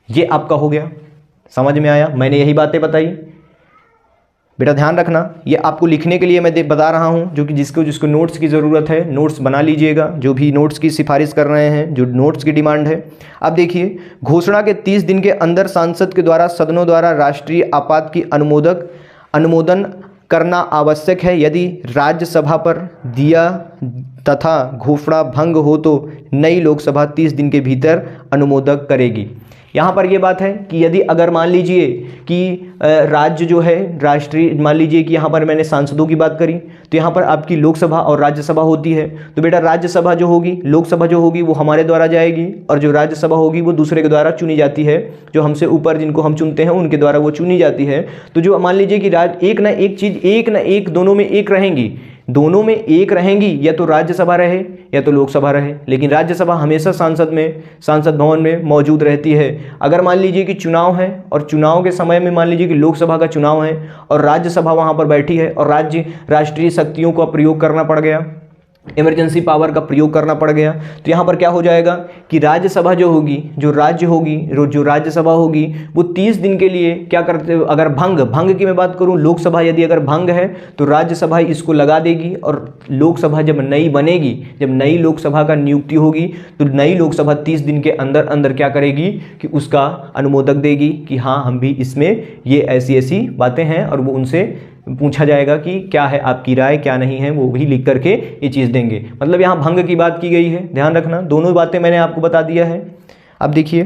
ये आपका हो गया। समझ में आया? मैंने यही बातें बताई। बेटा ध्यान रखना, ये आपको लिखने के लिए मैं बता रहा हूँ, जो कि जिसको नोट्स की ज़रूरत है, नोट्स बना लीजिएगा, जो भी नोट्स की सिफारिश कर रहे हैं, जो नोट्स की डिमांड है। अब देखिए, घोषणा के 30 दिन के अंदर सांसद के द्वारा सदनों द्वारा राष्ट्रीय आपात की अनुमोदन करना आवश्यक है। यदि राज्यसभा पर दिया तथा घोषणा भंग हो तो नई लोकसभा 30 दिन के भीतर अनुमोदन करेगी। यहाँ पर ये बात है कि यदि अगर मान लीजिए कि राज्य जो है राष्ट्रीय, मान लीजिए कि यहाँ पर मैंने सांसदों की बात करी, तो यहाँ पर आपकी लोकसभा और राज्यसभा होती है। तो बेटा राज्यसभा जो होगी, लोकसभा जो होगी वो हमारे द्वारा जाएगी, और जो राज्यसभा होगी वो दूसरे के द्वारा चुनी जाती है, जो हमसे ऊपर जिनको हम चुनते हैं उनके द्वारा वो चुनी जाती है। तो जो मान लीजिए कि एक ना एक चीज़, एक ना एक, दोनों में एक रहेंगी, दोनों में एक रहेंगी, या तो राज्यसभा रहे या तो लोकसभा रहे, लेकिन राज्यसभा हमेशा सांसद भवन में मौजूद रहती है। अगर मान लीजिए कि चुनाव है और चुनाव के समय में मान लीजिए कि लोकसभा का चुनाव है और राज्यसभा वहां पर बैठी है और राष्ट्रीय शक्तियों का प्रयोग करना पड़ गया, इमरजेंसी पावर का प्रयोग करना पड़ गया, तो यहाँ पर क्या हो जाएगा कि राज्यसभा जो होगी, जो राज्यसभा होगी वो 30 दिन के लिए क्या करते, अगर भंग की मैं बात करूँ, लोकसभा यदि अगर भंग है तो राज्यसभा इसको लगा देगी, और लोकसभा जब नई बनेगी, जब नई लोकसभा का नियुक्ति होगी तो नई लोकसभा 30 दिन के अंदर अंदर क्या करेगी कि उसका अनुमोदन देगी कि हाँ हम भी इसमें ये ऐसी बातें हैं, और वो उनसे पूछा जाएगा कि क्या है आपकी राय, क्या नहीं है, वो भी लिख करके ये चीज़ देंगे। मतलब यहाँ भंग की बात की गई है, ध्यान रखना। दोनों बातें मैंने आपको बता दिया है। अब देखिए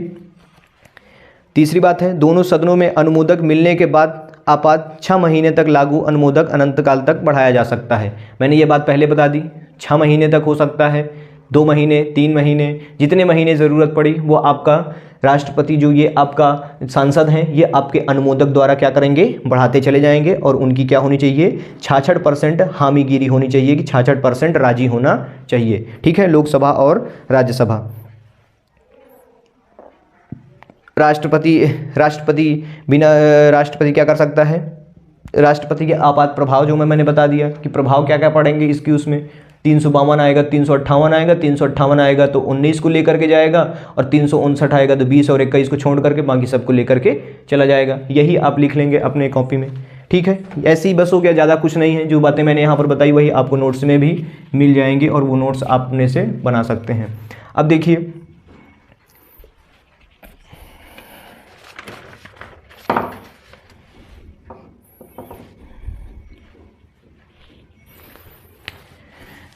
तीसरी बात है, दोनों सदनों में अनुमोदक मिलने के बाद आपात 6 महीने तक लागू, अनुमोदक अनंत काल तक बढ़ाया जा सकता है। मैंने ये बात पहले बता दी, 6 महीने तक हो सकता है, 2 महीने, 3 महीने, जितने महीने ज़रूरत पड़ी वो आपका राष्ट्रपति जो ये आपका सांसद हैं ये आपके अनुमोदक द्वारा क्या करेंगे, बढ़ाते चले जाएंगे और उनकी क्या होनी चाहिए, 66% हामीगिरी होनी चाहिए कि 66% राजी होना चाहिए। ठीक है, लोकसभा और राज्यसभा। राष्ट्रपति क्या कर सकता है, राष्ट्रपति के आपात प्रभाव जो मैंने बता दिया कि प्रभाव क्या क्या पड़ेंगे इसकी, उसमें 352 आएगा, 358 आएगा, 358 आएगा तो 19 को लेकर के जाएगा और 359 आएगा तो 20 और 21 को छोड़ करके बाकी सबको लेकर के चला जाएगा। यही आप लिख लेंगे अपने कॉपी में। ठीक है, ऐसे ही बस हो गया, ज़्यादा कुछ नहीं है। जो बातें मैंने यहाँ पर बताई वही आपको नोट्स में भी मिल जाएंगी और वो नोट्स आप अपने से बना सकते हैं। अब देखिए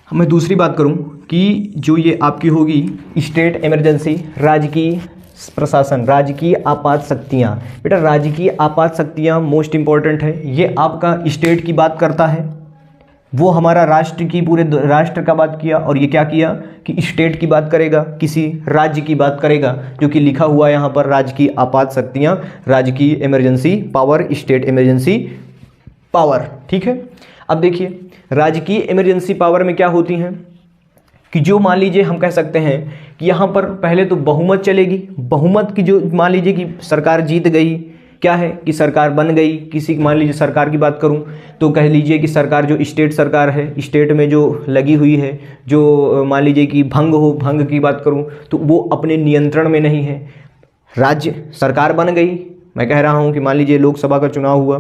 मैं दूसरी बात करूं कि जो ये आपकी होगी स्टेट इमरजेंसी, राजकीय प्रशासन, राजकीय आपात शक्तियां। बेटा राजकीय आपात शक्तियां मोस्ट इंपॉर्टेंट है। ये आपका स्टेट की बात करता है, वो हमारा राष्ट्र की, पूरे राष्ट्र का बात किया, और ये क्या किया कि स्टेट की बात करेगा, किसी राज्य की बात करेगा, जो कि लिखा हुआ है यहाँ पर राजकीय आपात शक्तियाँ, राजकीय emergency power, state emergency power. ठीक है, अब देखिए राजकीय इमरजेंसी पावर में क्या होती हैं कि जो मान लीजिए हम कह सकते हैं कि यहाँ पर पहले तो बहुमत चलेगी, बहुमत की जो मान लीजिए कि सरकार जीत गई, क्या है कि सरकार बन गई, किसी मान लीजिए सरकार की बात करूं तो कह लीजिए कि सरकार जो स्टेट सरकार है, स्टेट में जो लगी हुई है, जो मान लीजिए कि भंग की बात करूं तो वो अपने नियंत्रण में नहीं है। राज्य सरकार बन गई, मैं कह रहा हूं कि मान लीजिए लोकसभा का चुनाव हुआ,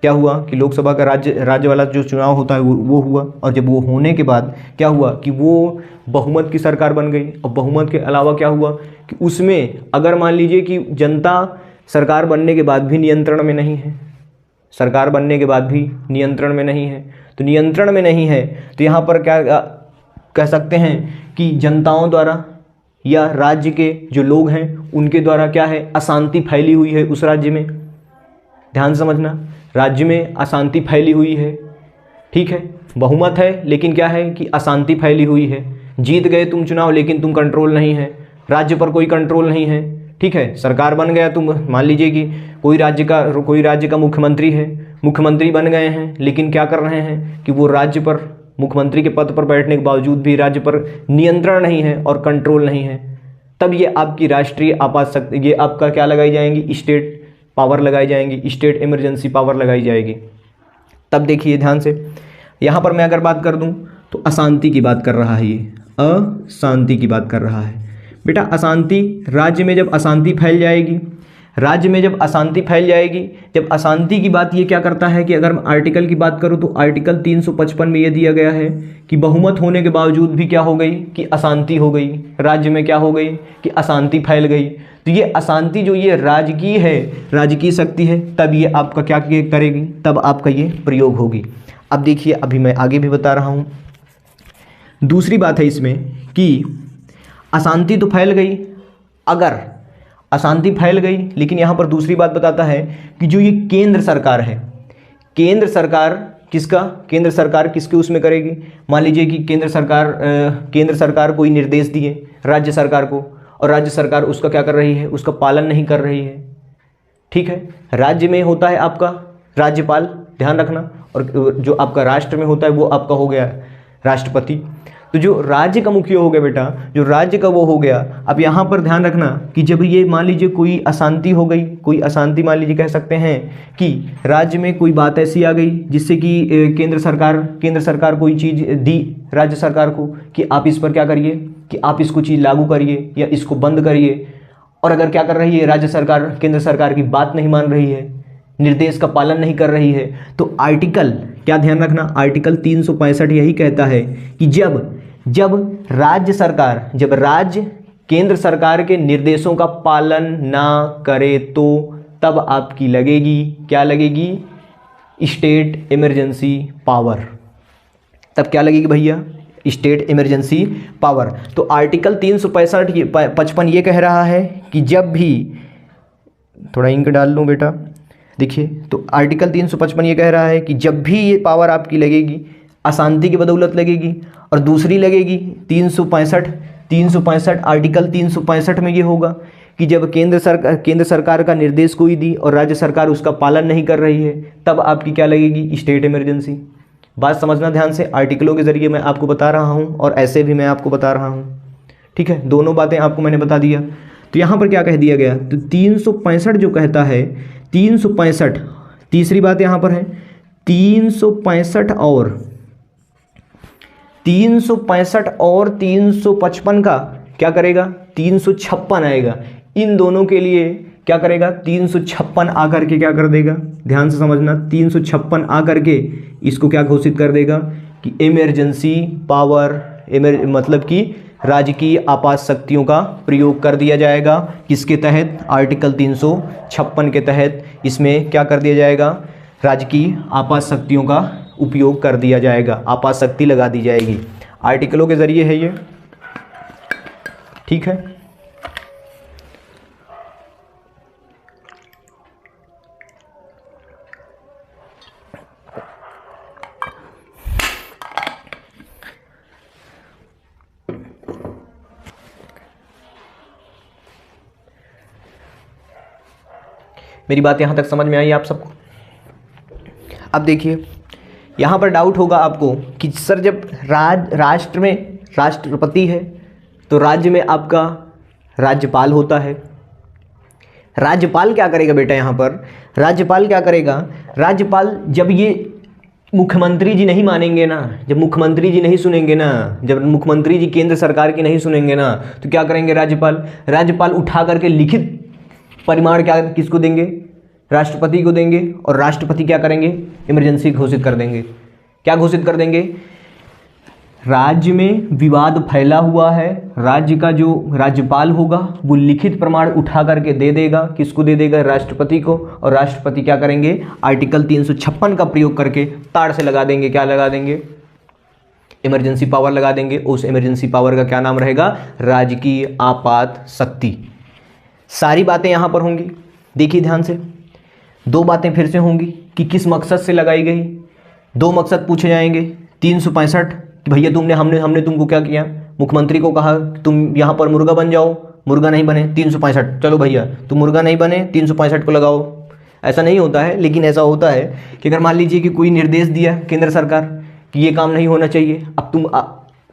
क्या हुआ कि लोकसभा का राज्य वाला जो चुनाव होता है वो हुआ, और जब वो होने के बाद क्या हुआ कि वो बहुमत की सरकार बन गई। और बहुमत के अलावा क्या हुआ कि उसमें अगर मान लीजिए कि जनता सरकार बनने के बाद भी नियंत्रण में नहीं है, सरकार बनने के बाद भी नियंत्रण में नहीं है, तो नियंत्रण में नहीं है तो यहाँ पर क्या कह सकते हैं कि जनताओं द्वारा या राज्य के जो लोग हैं उनके द्वारा क्या है, अशांति फैली हुई है उस राज्य में। ध्यान समझना, राज्य में अशांति फैली हुई है। ठीक है, बहुमत है लेकिन क्या है कि अशांति फैली हुई है। जीत गए तुम चुनाव लेकिन तुम कंट्रोल नहीं है, राज्य पर कोई कंट्रोल नहीं है। ठीक है, सरकार बन गया, तुम मान लीजिए कि कोई राज्य का मुख्यमंत्री है, मुख्यमंत्री बन गए हैं, लेकिन क्या कर रहे हैं कि वो राज्य पर मुख्यमंत्री के पद पर बैठने के बावजूद भी राज्य पर नियंत्रण नहीं है और कंट्रोल नहीं है। तब ये आपकी राष्ट्रीय आपात शक्ति, ये आपका क्या लगाई जाएंगी, स्टेट पावर लगाई जाएंगी, स्टेट इमरजेंसी पावर लगाई जाएगी। तब देखिए ध्यान से, यहाँ पर मैं अगर बात कर दूँ तो अशांति की बात कर रहा है, ये अशांति की बात कर रहा है। बेटा अशांति, राज्य में जब अशांति फैल जाएगी, राज्य में जब अशांति फैल जाएगी, जब अशांति की बात ये क्या करता है कि अगर मैं आर्टिकल की बात करूँ तो आर्टिकल 355 में ये दिया गया है कि बहुमत होने के बावजूद भी क्या हो गई कि अशांति हो गई, राज्य में क्या हो गई कि अशांति फैल गई। तो ये अशांति जो ये राजकीय है, राजकीय शक्ति है, तब ये आपका क्या करेगी, तब आपका ये प्रयोग होगी। अब देखिए अभी मैं आगे भी बता रहा हूँ। दूसरी बात है इसमें कि अशांति तो फैल गई, अगर अशांति फैल गई, लेकिन यहाँ पर दूसरी बात बताता है कि जो ये केंद्र सरकार है, केंद्र सरकार किसका, केंद्र सरकार किसके उसमें करेगी। मान लीजिए कि केंद्र सरकार कोई निर्देश दिए राज्य सरकार को और राज्य सरकार उसका क्या कर रही है, उसका पालन नहीं कर रही है। ठीक है, राज्य में होता है आपका राज्यपाल, ध्यान रखना, और जो आपका राष्ट्र में होता है वो आपका हो गया राष्ट्रपति। तो जो राज्य का मुखिया हो गया बेटा, जो राज्य का वो हो गया। अब यहाँ पर ध्यान रखना कि जब ये मान लीजिए कोई अशांति हो गई, कोई अशांति मान लीजिए कह सकते हैं कि राज्य में कोई बात ऐसी आ गई जिससे कि केंद्र सरकार कोई चीज़ दी राज्य सरकार को कि आप इस पर क्या करिए, कि आप इसको चीज़ लागू करिए या इसको बंद करिए, और अगर क्या कर रही है राज्य सरकार केंद्र सरकार की बात नहीं मान रही है, निर्देश का पालन नहीं कर रही है, तो आर्टिकल क्या ध्यान रखना, आर्टिकल 365 यही कहता है कि जब राज्य केंद्र सरकार के निर्देशों का पालन ना करे तो तब आपकी लगेगी, क्या लगेगी, स्टेट इमरजेंसी पावर। तब क्या लगेगी भैया, स्टेट इमरजेंसी पावर। तो आर्टिकल 365 ये कह रहा है कि जब भी, थोड़ा इंक डाल लूँ बेटा, देखिए तो आर्टिकल 355 ये कह रहा है कि जब भी ये पावर आपकी लगेगी अशांति की बदौलत लगेगी, और दूसरी लगेगी 365 आर्टिकल 365 में ये होगा कि जब केंद्र सरकार का निर्देश कोई दी और राज्य सरकार उसका पालन नहीं कर रही है, तब आपकी क्या लगेगी, स्टेट इमरजेंसी। बात समझना ध्यान से, आर्टिकलों के जरिए मैं आपको बता रहा हूँ और ऐसे भी मैं आपको बता रहा हूँ, ठीक है, दोनों बातें आपको मैंने बता दिया। तो यहाँ पर क्या कह दिया गया, तो 365 जो कहता है, 365, तीसरी बात यहाँ पर है 365 और 355 का क्या करेगा, 356 आएगा। इन दोनों के लिए क्या करेगा, 356 आकर के क्या कर देगा, ध्यान से समझना, 356 आकर के इसको क्या घोषित कर देगा कि इमरजेंसी पावर, मतलब कि राजकीय आपात शक्तियों का प्रयोग कर दिया जाएगा। किसके तहत, आर्टिकल 356 के तहत इसमें क्या कर दिया जाएगा, राजकीय आपात शक्तियों का उपयोग कर दिया जाएगा, आपात शक्ति लगा दी जाएगी। आर्टिकलों के जरिए है ये, ठीक है। मेरी बात यहाँ तक समझ में आई आप सबको। अब देखिए यहाँ पर डाउट होगा आपको कि सर जब राष्ट्र में राष्ट्रपति है तो राज्य में आपका राज्यपाल होता है। राज्यपाल क्या करेगा बेटा, यहाँ पर राज्यपाल क्या करेगा, राज्यपाल जब ये मुख्यमंत्री जी नहीं मानेंगे ना, जब मुख्यमंत्री जी नहीं सुनेंगे ना, जब मुख्यमंत्री जी केंद्र सरकार की नहीं सुनेंगे ना, तो क्या करेंगे राज्यपाल उठा करके लिखित परिमाण क्या किसको देंगे, राष्ट्रपति को देंगे, और राष्ट्रपति क्या करेंगे, इमरजेंसी घोषित कर देंगे। क्या घोषित कर देंगे, राज्य में विवाद फैला हुआ है, राज्य का जो राज्यपाल होगा वो लिखित प्रमाण उठा करके दे देगा, किसको दे देगा, राष्ट्रपति को, और राष्ट्रपति क्या करेंगे, आर्टिकल 356 का प्रयोग करके ताड़ से लगा देंगे, क्या लगा देंगे, इमरजेंसी पावर लगा देंगे। उस इमरजेंसी पावर का क्या नाम रहेगा, राजकीय आपात शक्ति। सारी बातें यहाँ पर होंगी, देखिए ध्यान से, दो बातें फिर से होंगी कि किस मकसद से लगाई गई, दो मकसद पूछे जाएंगे। 365 कि भैया हमने तुमको क्या किया, मुख्यमंत्री को कहा तुम यहाँ पर मुर्गा बन जाओ, मुर्गा नहीं बने, 365 चलो भैया तुम मुर्गा नहीं बने, 365 को लगाओ। ऐसा नहीं होता है, लेकिन ऐसा होता है कि अगर मान लीजिए कि कोई निर्देश दिया केंद्र सरकार कि ये काम नहीं होना चाहिए, अब तुम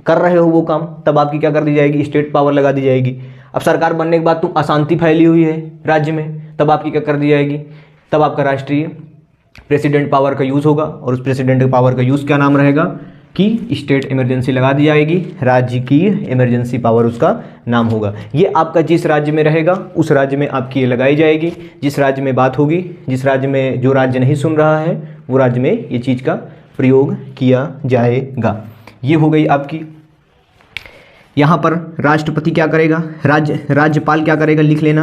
कर रहे हो वो काम, तब आपकी क्या कर दी जाएगी, स्टेट पावर लगा दी जाएगी। अब सरकार बनने के बाद तुम अशांति फैली हुई है राज्य में, तब आपकी क्या कर दी जाएगी, तब आपका राष्ट्रीय प्रेसिडेंट पावर का यूज़ होगा, और उस प्रेसिडेंट पावर का यूज़ क्या नाम रहेगा कि स्टेट इमरजेंसी लगा दी जाएगी, राज्य की इमरजेंसी पावर उसका नाम होगा। ये आपका जिस राज्य में रहेगा उस राज्य में आपकी ये लगाई जाएगी, जिस राज्य में बात होगी, जिस राज्य में जो राज्य नहीं सुन रहा है वो राज्य में ये चीज़ का प्रयोग किया जाएगा। ये हो गई आपकी। यहाँ पर राष्ट्रपति क्या करेगा, राज्यपाल क्या करेगा, लिख लेना,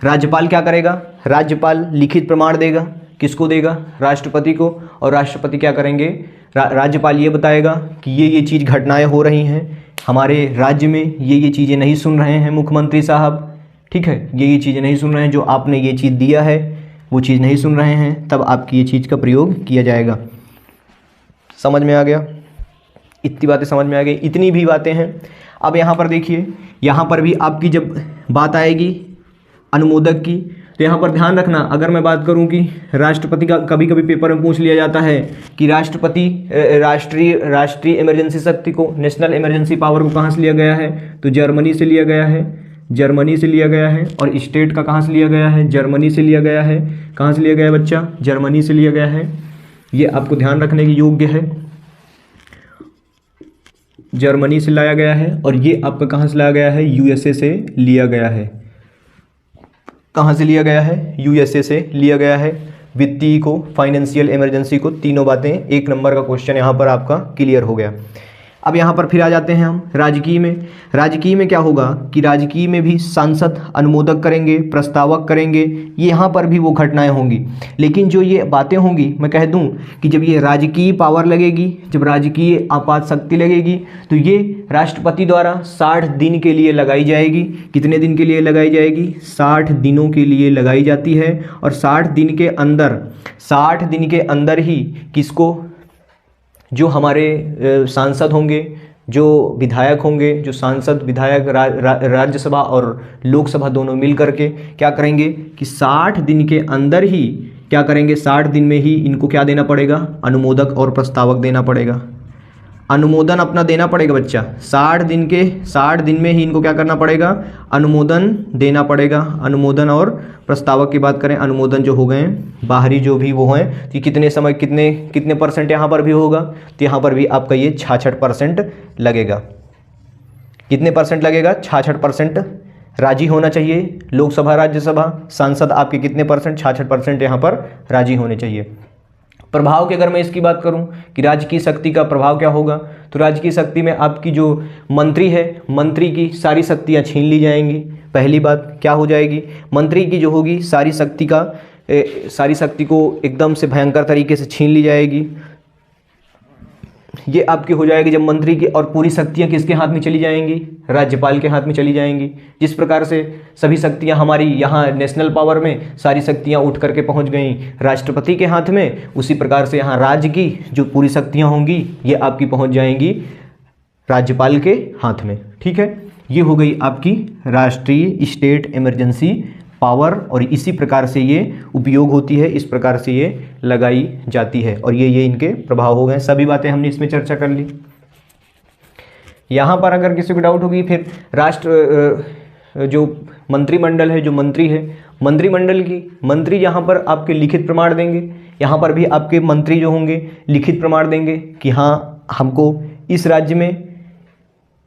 राज्यपाल क्या करेगा, राज्यपाल लिखित प्रमाण देगा, किसको देगा, राष्ट्रपति को, और राष्ट्रपति क्या करेंगे, राज्यपाल ये बताएगा कि ये चीज़ घटनाएं हो रही हैं हमारे राज्य में, ये चीज़ें नहीं सुन रहे हैं मुख्यमंत्री साहब, ठीक है, ये चीज़ें नहीं सुन रहे हैं, जो आपने ये चीज़ दिया है वो चीज़ नहीं सुन रहे हैं, तब आपकी ये चीज़ का प्रयोग किया जाएगा। समझ में आ गया, इतनी बातें समझ में आ गई, इतनी भी बातें हैं। अब यहाँ पर देखिए, यहाँ पर भी आपकी जब बात आएगी अनुमोदक की, तो यहाँ पर ध्यान रखना, अगर मैं बात करूँ कि राष्ट्रपति का कभी कभी पेपर में पूछ लिया जाता है कि राष्ट्रपति राष्ट्रीय इमरजेंसी शक्ति को, नेशनल इमरजेंसी पावर को कहाँ से लिया गया है, तो जर्मनी से लिया गया है, जर्मनी से लिया गया है। और स्टेट का कहाँ से लिया गया है, जर्मनी से लिया गया है। कहाँ से लिया गया है बच्चा, जर्मनी से लिया गया है। ये आपको ध्यान रखने के योग्य है, जर्मनी से लाया गया है। और ये आपका कहाँ से लाया गया है, यूएसए से लिया गया है। कहाँ से लिया गया है, यूएसए से लिया गया है। वित्तीय को, फाइनेंशियल इमरजेंसी को, तीनों बातें, एक नंबर का क्वेश्चन यहाँ पर आपका क्लियर हो गया। अब यहाँ पर फिर आ जाते हैं हम राजकीय में। राजकीय में क्या होगा कि राजकीय में भी सांसद अनुमोदक करेंगे, प्रस्तावक करेंगे, ये यहाँ पर भी वो घटनाएं होंगी। लेकिन जो ये बातें होंगी, मैं कह दूं कि जब ये राजकीय पावर लगेगी, जब राजकीय आपात शक्ति लगेगी, तो ये राष्ट्रपति द्वारा 60 दिन के लिए लगाई जाएगी। कितने दिन के लिए लगाई जाएगी, 60 दिनों के लिए लगाई जाती है। और 60 दिन के अंदर ही किसको, जो हमारे सांसद होंगे, जो विधायक होंगे, जो सांसद विधायक राज्यसभा और लोकसभा दोनों मिल करके क्या करेंगे कि 60 दिन के अंदर ही क्या करेंगे, 60 दिन में ही इनको क्या देना पड़ेगा, अनुमोदक और प्रस्तावक देना पड़ेगा, अनुमोदन अपना देना पड़ेगा बच्चा। 60 दिन में ही इनको क्या करना पड़ेगा, अनुमोदन देना पड़ेगा। अनुमोदन और प्रस्तावक की बात करें, अनुमोदन जो हो गए बाहरी जो भी वो हैं कि कितने समय कितने परसेंट यहाँ पर भी होगा, तो यहाँ पर भी आपका ये 66% लगेगा। कितने परसेंट लगेगा, 66% राजी होना चाहिए। लोकसभा राज्यसभा सांसद आपके कितने परसेंट, 66% यहाँ पर राजी होने चाहिए। प्रभाव की अगर मैं इसकी बात करूं कि राजकीय शक्ति का प्रभाव क्या होगा, तो राजकीय शक्ति में आपकी जो मंत्री है, मंत्री की सारी शक्तियां छीन ली जाएंगी। पहली बात क्या हो जाएगी, मंत्री की जो होगी सारी शक्ति को एकदम से भयंकर तरीके से छीन ली जाएगी। ये आपकी हो जाएगी जब मंत्री की, और पूरी शक्तियां किसके हाथ में चली जाएंगी, राज्यपाल के हाथ में चली जाएंगी। जिस प्रकार से सभी शक्तियां हमारी यहाँ नेशनल पावर में सारी शक्तियां उठ करके पहुंच गई राष्ट्रपति के हाथ में, उसी प्रकार से यहाँ राज्य की जो पूरी शक्तियां होंगी ये आपकी पहुंच जाएंगी राज्यपाल के हाथ में। ठीक है, ये हो गई आपकी राष्ट्रीय स्टेट इमरजेंसी पावर, और इसी प्रकार से ये उपयोग होती है, इस प्रकार से ये लगाई जाती है, और ये इनके प्रभाव हो गए। सभी बातें हमने इसमें चर्चा कर ली। यहाँ पर अगर किसी को डाउट होगी, फिर जो मंत्रिमंडल है, जो मंत्री है, मंत्रिमंडल की मंत्री यहाँ पर आपके लिखित प्रमाण देंगे। यहाँ पर भी आपके मंत्री जो होंगे लिखित प्रमाण देंगे कि हाँ हमको इस राज्य में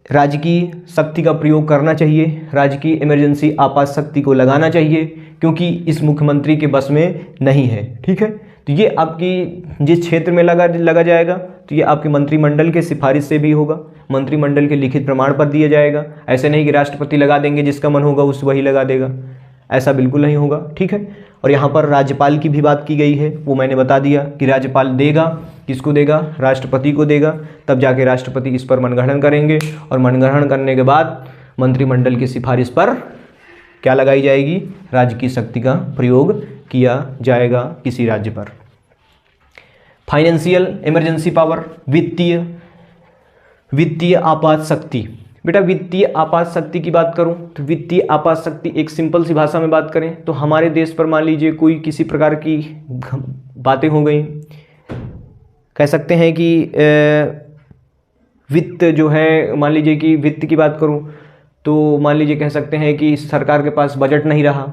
राजकीय शक्ति का प्रयोग करना चाहिए, राजकीय इमरजेंसी आपात शक्ति को लगाना चाहिए, क्योंकि इस मुख्यमंत्री के बस में नहीं है। ठीक है, तो ये आपकी जिस क्षेत्र में लगा जाएगा, तो ये आपके मंत्रिमंडल के सिफारिश से भी होगा, मंत्रिमंडल के लिखित प्रमाण पर दिया जाएगा। ऐसे नहीं कि राष्ट्रपति लगा देंगे, जिसका मन होगा उस वही लगा देगा, ऐसा बिल्कुल नहीं होगा। ठीक है, और यहाँ पर राज्यपाल की भी बात की गई है, वो मैंने बता दिया कि राज्यपाल देगा, किसको देगा, राष्ट्रपति को देगा, तब जाके राष्ट्रपति इस पर मनगढ़ंत करेंगे, और मनगढ़ंत करने के बाद मंत्रिमंडल की सिफारिश पर क्या लगाई जाएगी, राजकीय शक्ति का प्रयोग किया जाएगा किसी राज्य पर। फाइनेंशियल इमरजेंसी पावर, वित्तीय आपात शक्ति। बेटा वित्तीय आपात शक्ति की बात करूं तो वित्तीय आपात शक्ति एक सिंपल सी भाषा में बात करें तो हमारे देश पर मान लीजिए कोई किसी प्रकार की बातें हो गई, कह सकते हैं कि वित्त जो है, मान लीजिए कि वित्त की बात करूं तो मान लीजिए कह सकते हैं कि सरकार के पास बजट नहीं रहा,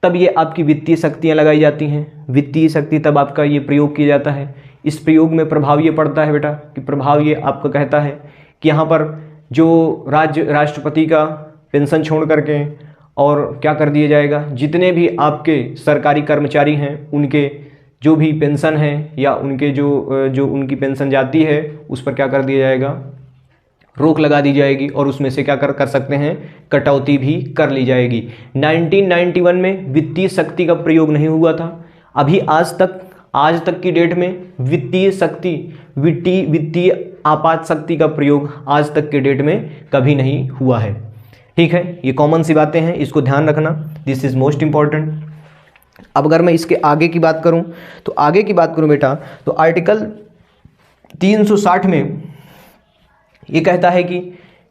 तब ये आपकी वित्तीय शक्तियां लगाई जाती हैं। वित्तीय शक्ति तब आपका ये प्रयोग किया जाता है। इस प्रयोग में प्रभाव ये पड़ता है बेटा कि प्रभाव ये आपको कहता है कि यहाँ पर जो राष्ट्रपति का पेंशन छोड़ करके और क्या कर दिया जाएगा, जितने भी आपके सरकारी कर्मचारी हैं उनके जो भी पेंशन है या उनके जो उनकी पेंशन जाती है उस पर क्या कर दिया जाएगा, रोक लगा दी जाएगी, और उसमें से क्या कर सकते हैं, कटौती भी कर ली जाएगी। 1991 में वित्तीय शक्ति का प्रयोग नहीं हुआ था। अभी आज तक की डेट में वित्तीय आपात शक्ति का प्रयोग आज तक के डेट में कभी नहीं हुआ है। ठीक है, ये कॉमन सी बातें हैं, इसको ध्यान रखना, दिस इज मोस्ट इंपॉर्टेंट। अब अगर मैं इसके आगे की बात करूं तो आगे की बात करूं बेटा तो आर्टिकल 360 में ये कहता है कि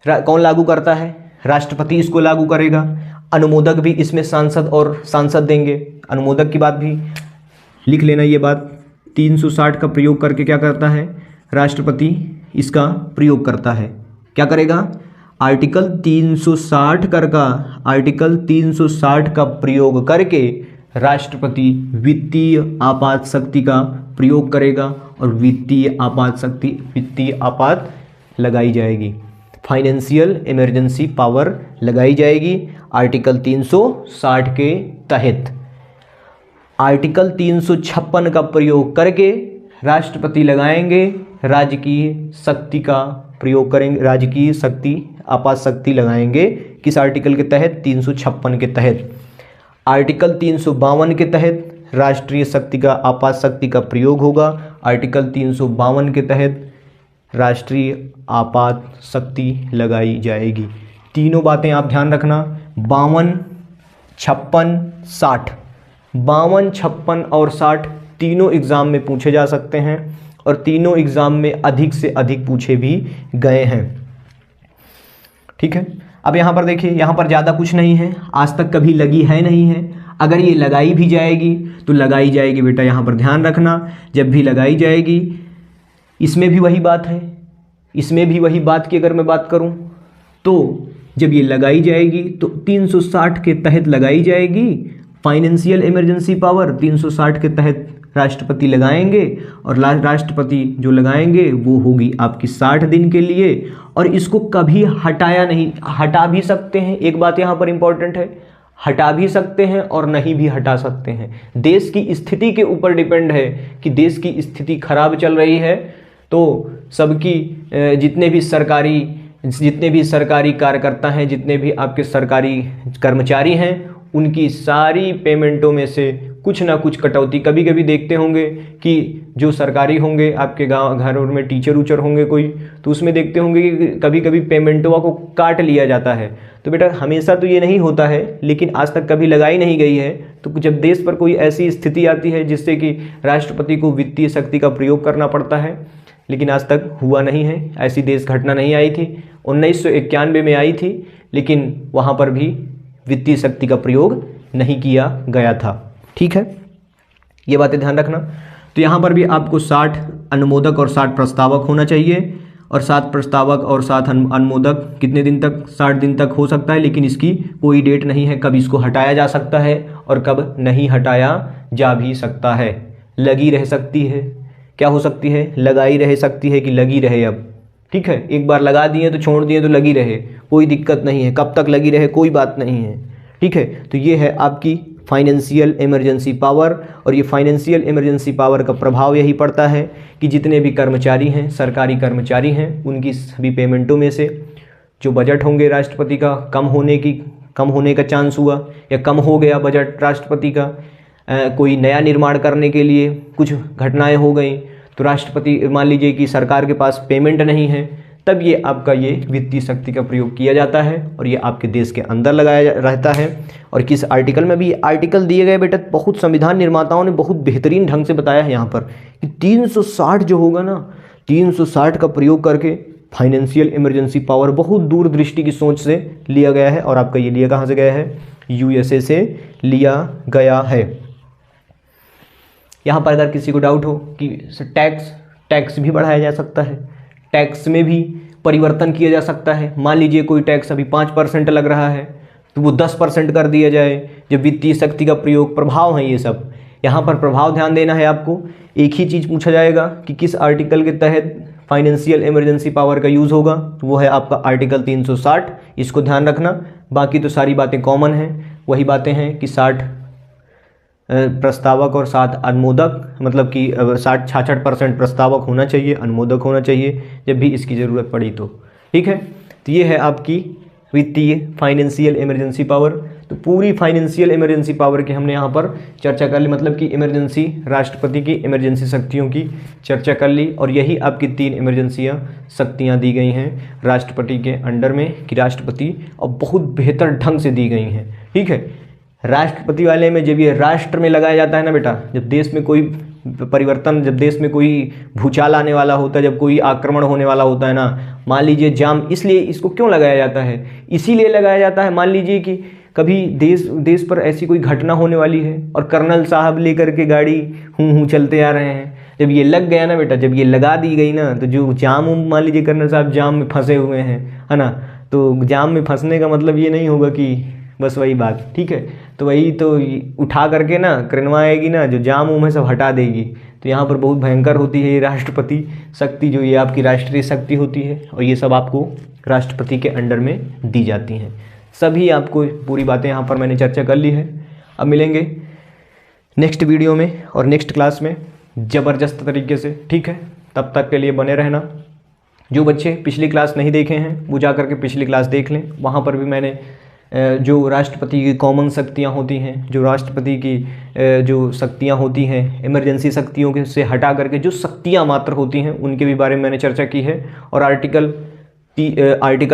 कौन लागू करता है, राष्ट्रपति इसको लागू करेगा। अनुमोदक भी इसमें सांसद देंगे। अनुमोदक की बात भी लिख लेना, ये बात 360 का प्रयोग करके क्या करता है, राष्ट्रपति इसका प्रयोग करता है। क्या करेगा, आर्टिकल 360 का प्रयोग करके राष्ट्रपति वित्तीय आपात शक्ति का प्रयोग करेगा और वित्तीय आपात लगाई जाएगी, फाइनेंशियल इमरजेंसी पावर लगाई जाएगी आर्टिकल 360 के तहत। आर्टिकल 356 का प्रयोग करके राष्ट्रपति लगाएंगे, राजकीय शक्ति का प्रयोग करेंगे, राजकीय शक्ति आपात शक्ति लगाएंगे। किस आर्टिकल के तहत, 356 के तहत। आर्टिकल 352 के तहत राष्ट्रीय शक्ति का आपात शक्ति का प्रयोग होगा। आर्टिकल 352 के तहत राष्ट्रीय आपात शक्ति लगाई जाएगी। तीनों बातें आप ध्यान रखना, 52, 56, 60। 52, 56 और 60 तीनों एग्जाम में पूछे जा सकते हैं और तीनों एग्जाम में अधिक से अधिक पूछे भी गए हैं। ठीक है, अब यहाँ पर देखिए, यहाँ पर ज़्यादा कुछ नहीं है, आज तक कभी लगी है नहीं है। अगर ये लगाई भी जाएगी तो लगाई जाएगी बेटा, यहाँ पर ध्यान रखना, जब भी लगाई जाएगी, इसमें भी वही बात है, इसमें भी वही बात की अगर मैं बात करूँ तो जब ये लगाई जाएगी तो 360 के तहत लगाई जाएगी। फाइनेंशियल इमरजेंसी पावर 360 के तहत राष्ट्रपति लगाएंगे, और राष्ट्रपति जो लगाएंगे वो होगी आपकी 60 दिन के लिए, और इसको कभी हटाया नहीं, हटा भी सकते हैं, एक बात यहाँ पर इंपॉर्टेंट है, हटा भी सकते हैं और नहीं भी हटा सकते हैं। देश की स्थिति के ऊपर डिपेंड है कि देश की स्थिति खराब चल रही है तो सबकी जितने भी सरकारी कार्यकर्ता हैं, जितने भी आपके सरकारी कर्मचारी हैं, उनकी सारी पेमेंटों में से कुछ ना कुछ कटौती, कभी कभी देखते होंगे कि जो सरकारी होंगे आपके गांव घरों में टीचर उचर होंगे कोई, तो उसमें देखते होंगे कि कभी कभी पेमेंटों को काट लिया जाता है। तो बेटा हमेशा तो ये नहीं होता है, लेकिन आज तक कभी लगाई नहीं गई है। तो जब देश पर कोई ऐसी स्थिति आती है जिससे कि राष्ट्रपति को वित्तीय शक्ति का प्रयोग करना पड़ता है, लेकिन आज तक हुआ नहीं है, ऐसी देश घटना नहीं आई थी। 1991 में आई थी, लेकिन वहाँ पर भी वित्तीय शक्ति का प्रयोग नहीं किया गया था। ठीक है, ये बातें ध्यान रखना। तो यहाँ पर भी आपको 60 अनुमोदक और 60 प्रस्तावक होना चाहिए, और 7 प्रस्तावक और 7 अनुमोदक कितने दिन तक, 60 दिन तक हो सकता है, लेकिन इसकी कोई डेट नहीं है कब इसको हटाया जा सकता है और कब नहीं हटाया जा भी सकता है। लगी रह सकती है, क्या हो सकती है, लगाई रह सकती है कि लगी रहे। अब ठीक है, एक बार लगा दिए तो छोड़ दिए तो लगी रहे, कोई दिक्कत नहीं है, कब तक लगी रहे कोई बात नहीं है। ठीक है, तो ये है आपकी फाइनेंशियल इमरजेंसी पावर, और ये फाइनेंशियल इमरजेंसी पावर का प्रभाव यही पड़ता है कि जितने भी कर्मचारी हैं, सरकारी कर्मचारी हैं, उनकी सभी पेमेंटों में से जो बजट होंगे राष्ट्रपति का कम होने का चांस हुआ या कम हो गया बजट राष्ट्रपति का, कोई नया निर्माण करने के लिए कुछ घटनाएं हो गई, तो राष्ट्रपति मान लीजिए कि सरकार के पास पेमेंट नहीं है, तब ये आपका ये वित्तीय शक्ति का प्रयोग किया जाता है, और ये आपके देश के अंदर लगाया रहता है। और किस आर्टिकल में भी आर्टिकल दिए गए बेटा, बहुत संविधान निर्माताओं ने बहुत बेहतरीन ढंग से बताया है यहाँ पर कि 360 जो होगा ना, 360 का प्रयोग करके फाइनेंशियल इमरजेंसी पावर बहुत दूरदृष्टि की सोच से लिया गया है। और आपका ये लिया कहाँ से गया है, USA से लिया गया है। यहाँ पर अगर किसी को डाउट हो कि टैक्स भी बढ़ाया जा सकता है, टैक्स में भी परिवर्तन किया जा सकता है, मान लीजिए कोई टैक्स अभी 5% लग रहा है तो वो 10% कर दिया जाए, जब वित्तीय शक्ति का प्रयोग, प्रभाव है ये सब। यहाँ पर प्रभाव ध्यान देना है आपको। एक ही चीज़ पूछा जाएगा कि किस आर्टिकल के तहत फाइनेंशियल इमरजेंसी पावर का यूज़ होगा, तो वो है आपका आर्टिकल 360, इसको ध्यान रखना। बाकी तो सारी बातें कॉमन हैं, वही बातें हैं कि 60 प्रस्तावक और 7 अनुमोदक, मतलब कि 66% प्रस्तावक होना चाहिए, अनुमोदक होना चाहिए जब भी इसकी ज़रूरत पड़ी तो। ठीक है, तो ये है आपकी वित्तीय फाइनेंशियल इमरजेंसी पावर। तो पूरी फाइनेंशियल इमरजेंसी पावर की हमने यहाँ पर चर्चा कर ली, मतलब कि इमरजेंसी, राष्ट्रपति की इमरजेंसी शक्तियों की चर्चा कर ली। और यही आपकी 3 इमरजेंसियाँ शक्तियाँ दी गई हैं राष्ट्रपति के अंडर में, कि राष्ट्रपति और बहुत बेहतर ढंग से दी गई हैं। ठीक है, राष्ट्रपति वाले में जब ये राष्ट्र में लगाया जाता है ना बेटा, जब देश में कोई परिवर्तन, जब देश में कोई भूचाल आने वाला होता है, जब कोई आक्रमण होने वाला होता है ना, मान लीजिए जाम, इसलिए इसको क्यों लगाया जाता है, इसीलिए लगाया जाता है, मान लीजिए कि कभी देश पर ऐसी कोई घटना होने वाली है और कर्नल साहब लेकर के गाड़ी हूँ चलते आ रहे हैं, जब ये लग गया ना बेटा, जब ये लगा दी गई ना, तो जो जाम, मान लीजिए कर्नल साहब जाम में फंसे हुए हैं, है ना, तो जाम में फंसने का मतलब ये नहीं होगा कि बस वही बात। ठीक है, तो वही तो उठा करके ना क्रेनवा आएगी ना, जो जाम उम है सब हटा देगी। तो यहाँ पर बहुत भयंकर होती है ये राष्ट्रपति शक्ति, जो ये आपकी राष्ट्रीय शक्ति होती है, और ये सब आपको राष्ट्रपति के अंडर में दी जाती हैं। सभी आपको पूरी बातें यहाँ पर मैंने चर्चा कर ली है। अब मिलेंगे नेक्स्ट वीडियो में और नेक्स्ट क्लास में ज़बरदस्त तरीके से। ठीक है, तब तक के लिए बने रहना। जो बच्चे पिछली क्लास नहीं देखे हैं वो जा करके पिछली क्लास देख लें, वहाँ पर भी मैंने जो राष्ट्रपति की कॉमन शक्तियाँ होती हैं, जो राष्ट्रपति की जो शक्तियाँ होती हैं, इमरजेंसी शक्तियों के से हटा करके जो शक्तियाँ मात्र होती हैं, उनके भी बारे में मैंने चर्चा की है। और आर्टिकल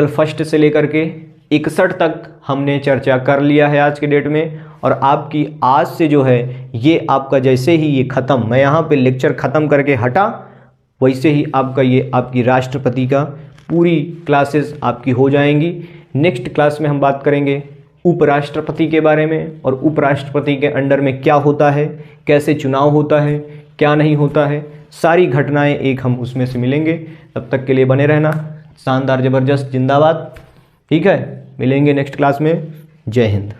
1 से लेकर के 61 तक हमने चर्चा कर लिया है आज के डेट में। और आपकी आज से जो है ये आपका जैसे ही ये ख़त्म, मैं यहाँ पे लेक्चर ख़त्म करके हटा वैसे ही आपका ये आपकी राष्ट्रपति का पूरी क्लासेस आपकी हो जाएंगी। नेक्स्ट क्लास में हम बात करेंगे उपराष्ट्रपति के बारे में, और उपराष्ट्रपति के अंडर में क्या होता है, कैसे चुनाव होता है, क्या नहीं होता है, सारी घटनाएं एक हम उसमें से मिलेंगे। तब तक के लिए बने रहना। शानदार ज़बरदस्त जिंदाबाद। ठीक है, मिलेंगे नेक्स्ट क्लास में। जय हिंद।